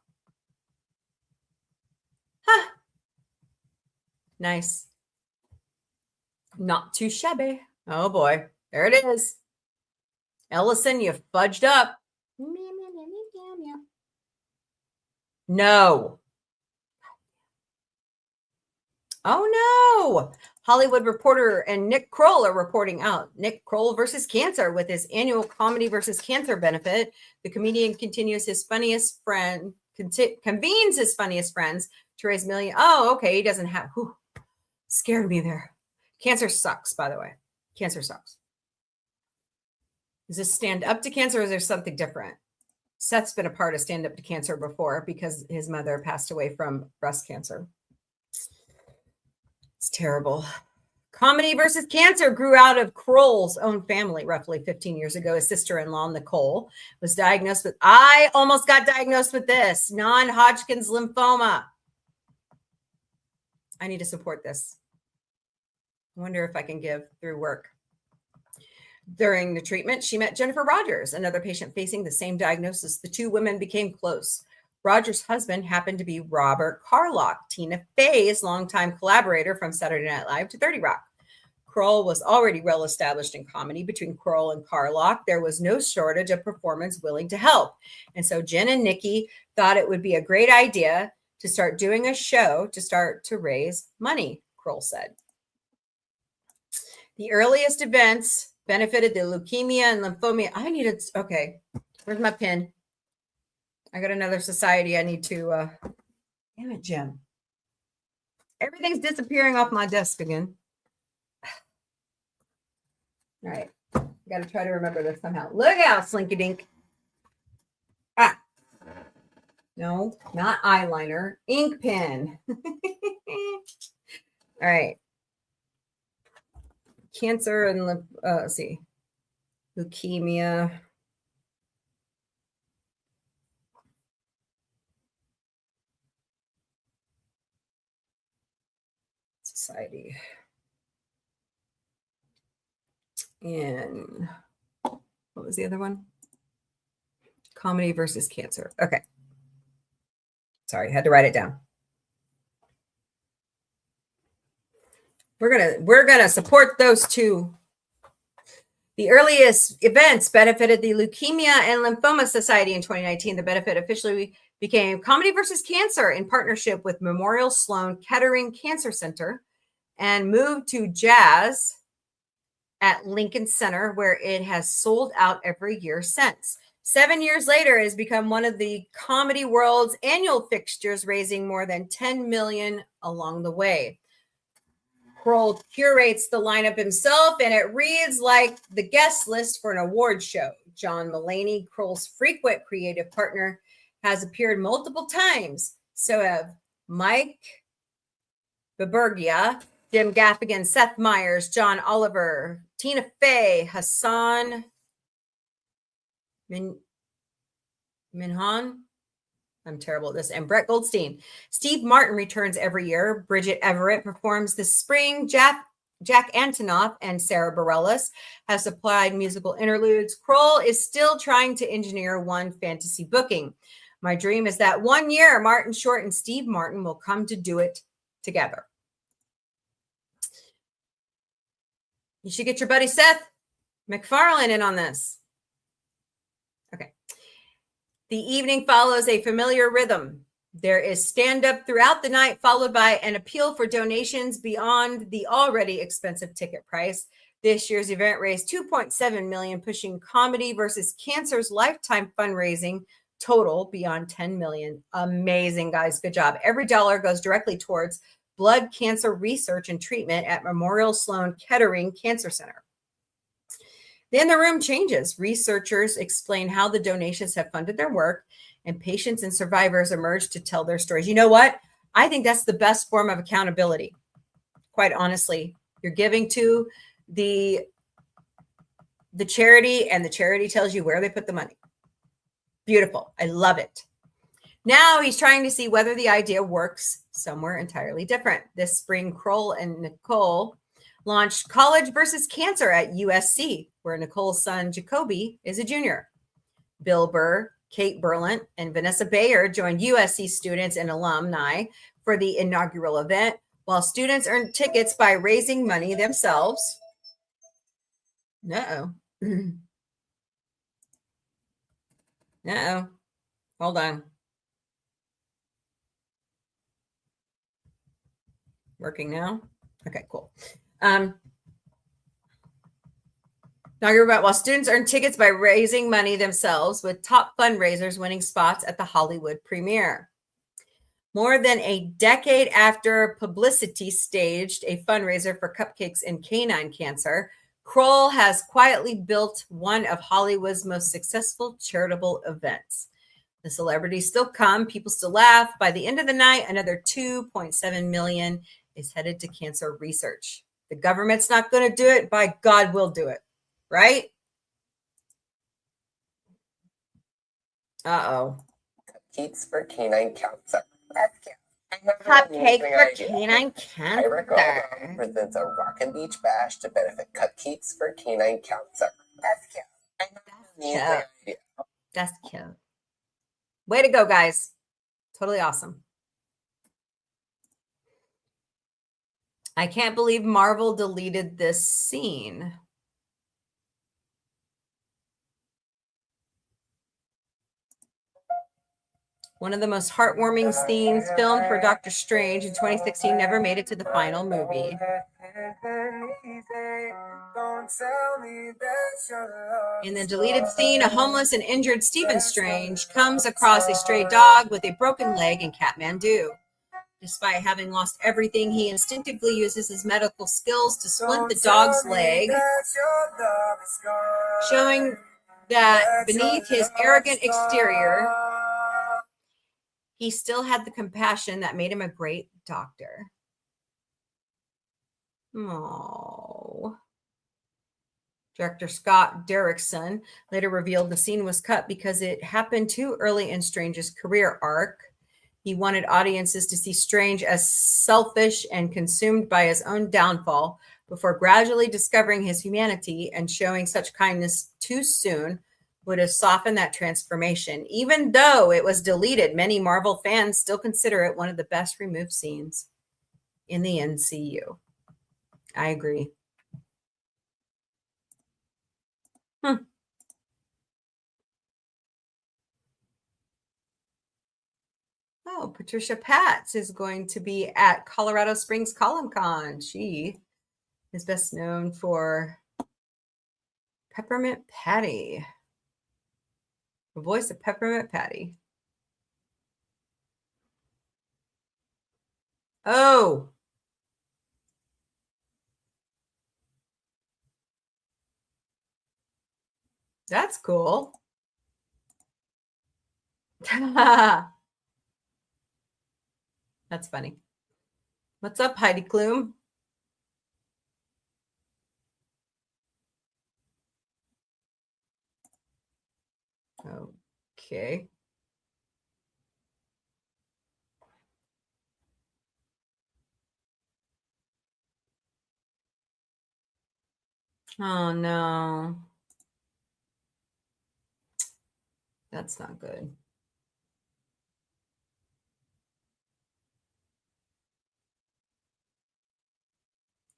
Huh. Nice. Not too shabby. Oh boy. There it is. Ellison, you fudged up. No. Oh no. Hollywood Reporter and Nick Kroll are reporting out. Nick Kroll versus cancer with his annual Comedy versus Cancer benefit. The comedian continues his funniest friend, convenes his funniest friends to raise millions. Oh, okay. He doesn't have, whew, scared me there. Cancer sucks, by the way. Cancer sucks. Is this Stand Up to Cancer or is there something different? Seth's been a part of Stand Up to Cancer before because his mother passed away from breast cancer. It's terrible. Comedy versus Cancer grew out of Kroll's own family roughly 15 years ago. His sister-in-law, Nicole, was diagnosed with, I almost got diagnosed with this, non-Hodgkin's lymphoma. I need to support this. I wonder if I can give through work. During the treatment, she met Jennifer Rogers, another patient facing the same diagnosis. The two women became close. Rogers' husband happened to be Robert Carlock, Tina Fey's longtime collaborator from Saturday Night Live to 30 Rock. Kroll was already well established in comedy. Between Kroll and Carlock, there was no shortage of performers willing to help. And so Jen and Nikki thought it would be a great idea to start doing a show to start to raise money, Kroll said. The earliest events benefited the leukemia and lymphoma. I needed, okay, where's my pen? I got another society I need to, damn it, Jim. Everything's disappearing off my desk again. All right, got to try to remember this somehow. Look out, Slinky Dink. Ah, no, not eyeliner, ink pen. All right. Cancer and let's see, leukemia. Society. And what was the other one? Comedy versus Cancer. Okay. Sorry, had to write it down. We're gonna support those two. The earliest events benefited the Leukemia and Lymphoma Society in 2019. The benefit officially became Comedy versus Cancer in partnership with Memorial Sloan Kettering Cancer Center and moved to Jazz at Lincoln Center, where it has sold out every year since. 7 years later, it has become one of the comedy world's annual fixtures, raising more than $10 million along the way. Kroll curates the lineup himself, and it reads like the guest list for an award show. John Mulaney, Kroll's frequent creative partner, has appeared multiple times. So have Mike Bibergia, Jim Gaffigan, Seth Meyers, John Oliver, Tina Fey, Hassan Minhan. I'm terrible at this. And Brett Goldstein. Steve Martin returns every year. Bridget Everett performs this spring. Jack Antonoff and Sarah Bareilles have supplied musical interludes. Kroll is still trying to engineer one fantasy booking. My dream is that one year, Martin Short and Steve Martin will come to do it together. You should get your buddy Seth MacFarlane in on this. Okay. The evening follows a familiar rhythm. There is stand-up throughout the night, followed by an appeal for donations beyond the already expensive ticket price. This year's event raised $2.7 million, pushing Comedy versus Cancer's lifetime fundraising total beyond $10 million. Amazing, guys. Good job. Every dollar goes directly towards blood cancer research and treatment at Memorial Sloan Kettering Cancer Center. Then the room changes. Researchers explain how the donations have funded their work, and patients and survivors emerge to tell their stories. You know what? I think that's the best form of accountability. Quite honestly, you're giving to the charity, and the charity tells you where they put the money. Beautiful. I love it. Now he's trying to see whether the idea works somewhere entirely different. This spring, Kroll and Nicole launched College versus Cancer at USC, where Nicole's son, Jacoby, is a junior. Bill Burr, Kate Berlant, and Vanessa Bayer joined USC students and alumni for the inaugural event, while students earned tickets by raising money themselves. Uh-oh. Uh-oh. Hold on. Working now? Okay, cool. Now you're about while students earn tickets by raising money themselves, with top fundraisers winning spots at the Hollywood premiere. More than a decade after Publicity staged a fundraiser for cupcakes and canine cancer, Kroll has quietly built one of Hollywood's most successful charitable events. The celebrities still come, people still laugh. By the end of the night, another $2.7 million is headed to cancer research. The government's not going to do it. By God, we'll do it. Right? Uh-oh. Cupcakes for canine cancer. That's cute. Cupcake for canine I recall cancer. presents a Rock and Beach Bash to benefit Cupcakes for canine cancer. That's cute. Cute. That's cute. Way to go, guys. Totally awesome. I can't believe Marvel deleted this scene. One of the most heartwarming scenes filmed for Doctor Strange in 2016 never made it to the final movie. In the deleted scene, a homeless and injured Stephen Strange comes across a stray dog with a broken leg in Kathmandu. Despite having lost everything, he instinctively uses his medical skills to splint the dog's leg, showing that beneath his arrogant exterior, he still had the compassion that made him a great doctor. Oh. Director Scott Derrickson later revealed the scene was cut because it happened too early in Strange's career arc. He wanted audiences to see Strange as selfish and consumed by his own downfall before gradually discovering his humanity, and showing such kindness too soon would have softened that transformation. Even though it was deleted, many Marvel fans still consider it one of the best removed scenes in the MCU. I agree. Oh, Patricia Patz is going to be at Colorado Springs Comic-Con. She is best known for Peppermint Patty. The voice of Peppermint Patty. Oh. That's cool. That's funny. What's up, Heidi Klum? Okay. Oh no. That's not good.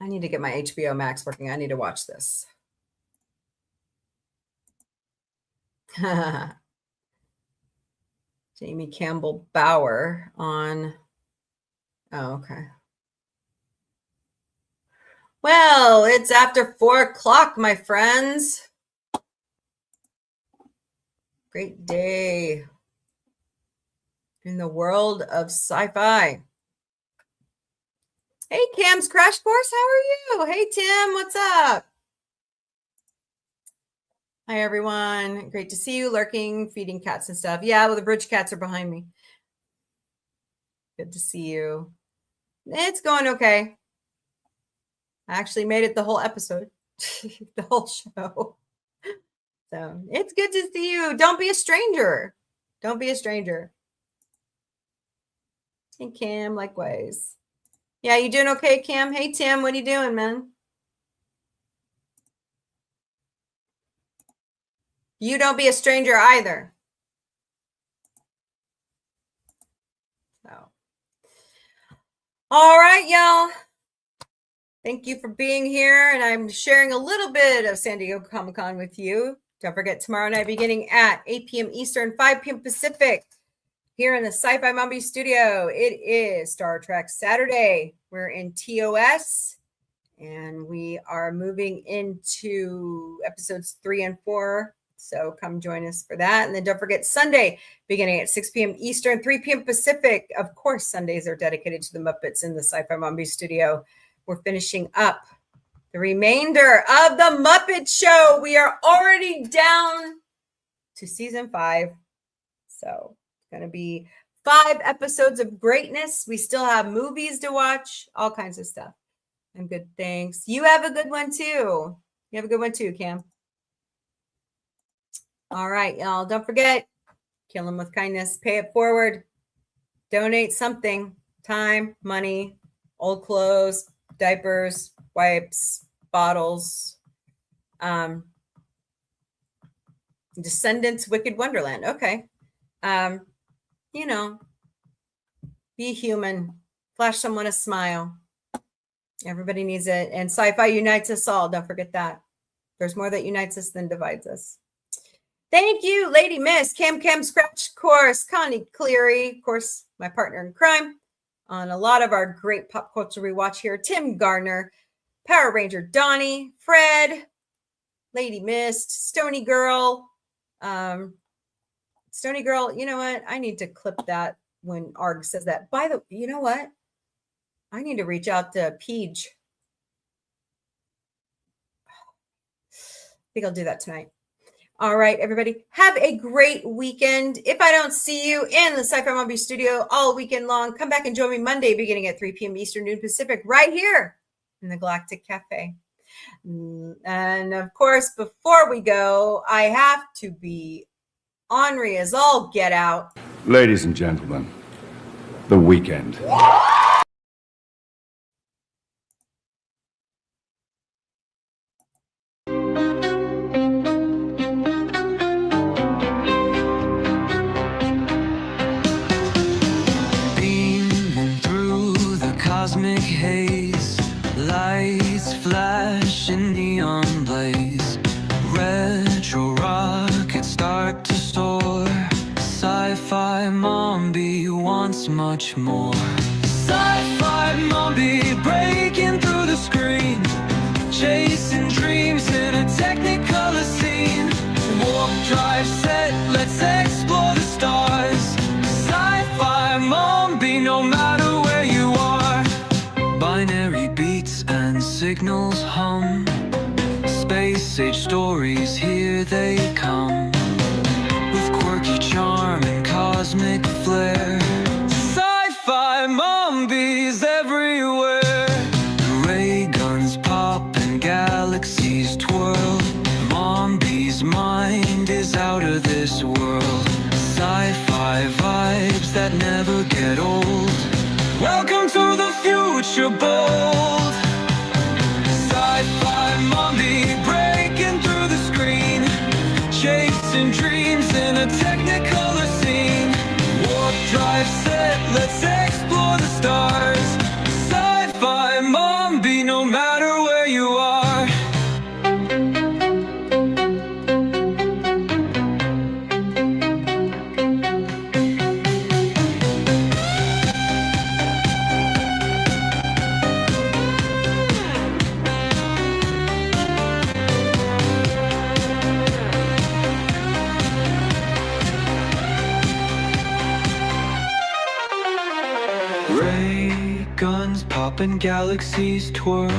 I need to get my HBO Max working. I need to watch this. Jamie Campbell Bower on. Oh, okay. Well, it's after 4 o'clock, my friends. Great day in the world of sci-fi. Hey, Cam's Crash Course, how are you? Hey, Tim, what's up? Hi, everyone. Great to see you lurking, feeding cats and stuff. Yeah, well, the bridge cats are behind me. Good to see you. It's going okay. I actually made it the whole episode, the whole show. So it's good to see you. Don't be a stranger. Don't be a stranger. Hey, Cam, likewise. Yeah, you doing okay, Cam? Hey, Tim, what are you doing, man? You don't be a stranger either. So, all right, y'all. Thank you for being here. And I'm sharing a little bit of San Diego Comic-Con with you. Don't forget, tomorrow night, beginning at 8 p.m. Eastern, 5 p.m. Pacific, here in the Sci Fi Mombie Studio. It is Star Trek Saturday. We're in TOS, and we are moving into episodes 3 and 4. So come join us for that. And then don't forget, Sunday, beginning at 6 p.m. Eastern, 3 p.m. Pacific. Of course, Sundays are dedicated to the Muppets in the Sci Fi Mombie Studio. We're finishing up the remainder of the Muppet Show. We are already down to season 5. So it's going to be 5 episodes of greatness. We still have movies to watch, all kinds of stuff. And good things. You have a good one too. You have a good one too, Cam. All right, y'all. Don't forget, kill them with kindness. Pay it forward. Donate something. Time, money, old clothes, diapers, wipes, bottles. Descendants, Wicked Wonderland. Okay. You know, be human. Flash someone a smile. Everybody needs it. And sci-fi unites us all. Don't forget that. There's more that unites us than divides us. Thank you, Lady Miss, Cam's Crash Course, Connie Cleary, of course, my partner in crime on a lot of our great pop culture we watch here. Tim Gardner, Power Ranger Donnie, Fred, Lady Mist, Stony Girl. Stony Girl, you know what? I need to clip that when Arg says that. You know what? I need to reach out to Peach. I think I'll do that tonight. All right, everybody, have a great weekend. If I don't see you in the Sci Fi Mombie Studio all weekend long, come back and join me Monday beginning at 3 p.m. Eastern, noon Pacific, right here in the Galactic Cafe. And of course, before we go, I have to be ornery as all get out. Ladies and gentlemen, the weekend. Cosmic haze, lights flash in neon blaze, retro rockets start to soar. Sci-fi Mombie wants much more. Sci-fi Mombie breaking through the screen, chasing dreams in a technicolor scene. Warp drive set, let's explore the stars. Sci-fi Mombie, no matter where you are. Binary beats and signals hum. Space age stories, here they come. With quirky charm and cosmic flair. Sci-fi Mombies everywhere. Ray guns pop and galaxies twirl. Mombie's mind is out of this world. Sci-fi vibes that never get old. Welcome to the future bold. Sci-fi Mombie breaking through the screen. Chasing dreams in a technicolor scene. Warp drive set, let's explore the stars. Sci-fi Mombie, no matter where you are. Ray guns pop and galaxies twirl.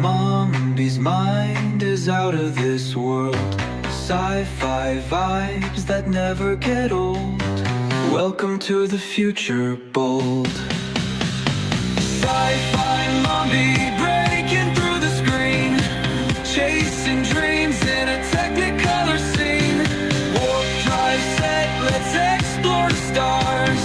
Mombie's mind is out of this world. Sci-fi vibes that never get old. Welcome to the future bold. Sci-fi Mombie breaking through the screen. Chasing dreams in a technicolor scene. Warp drive set, let's explore the stars.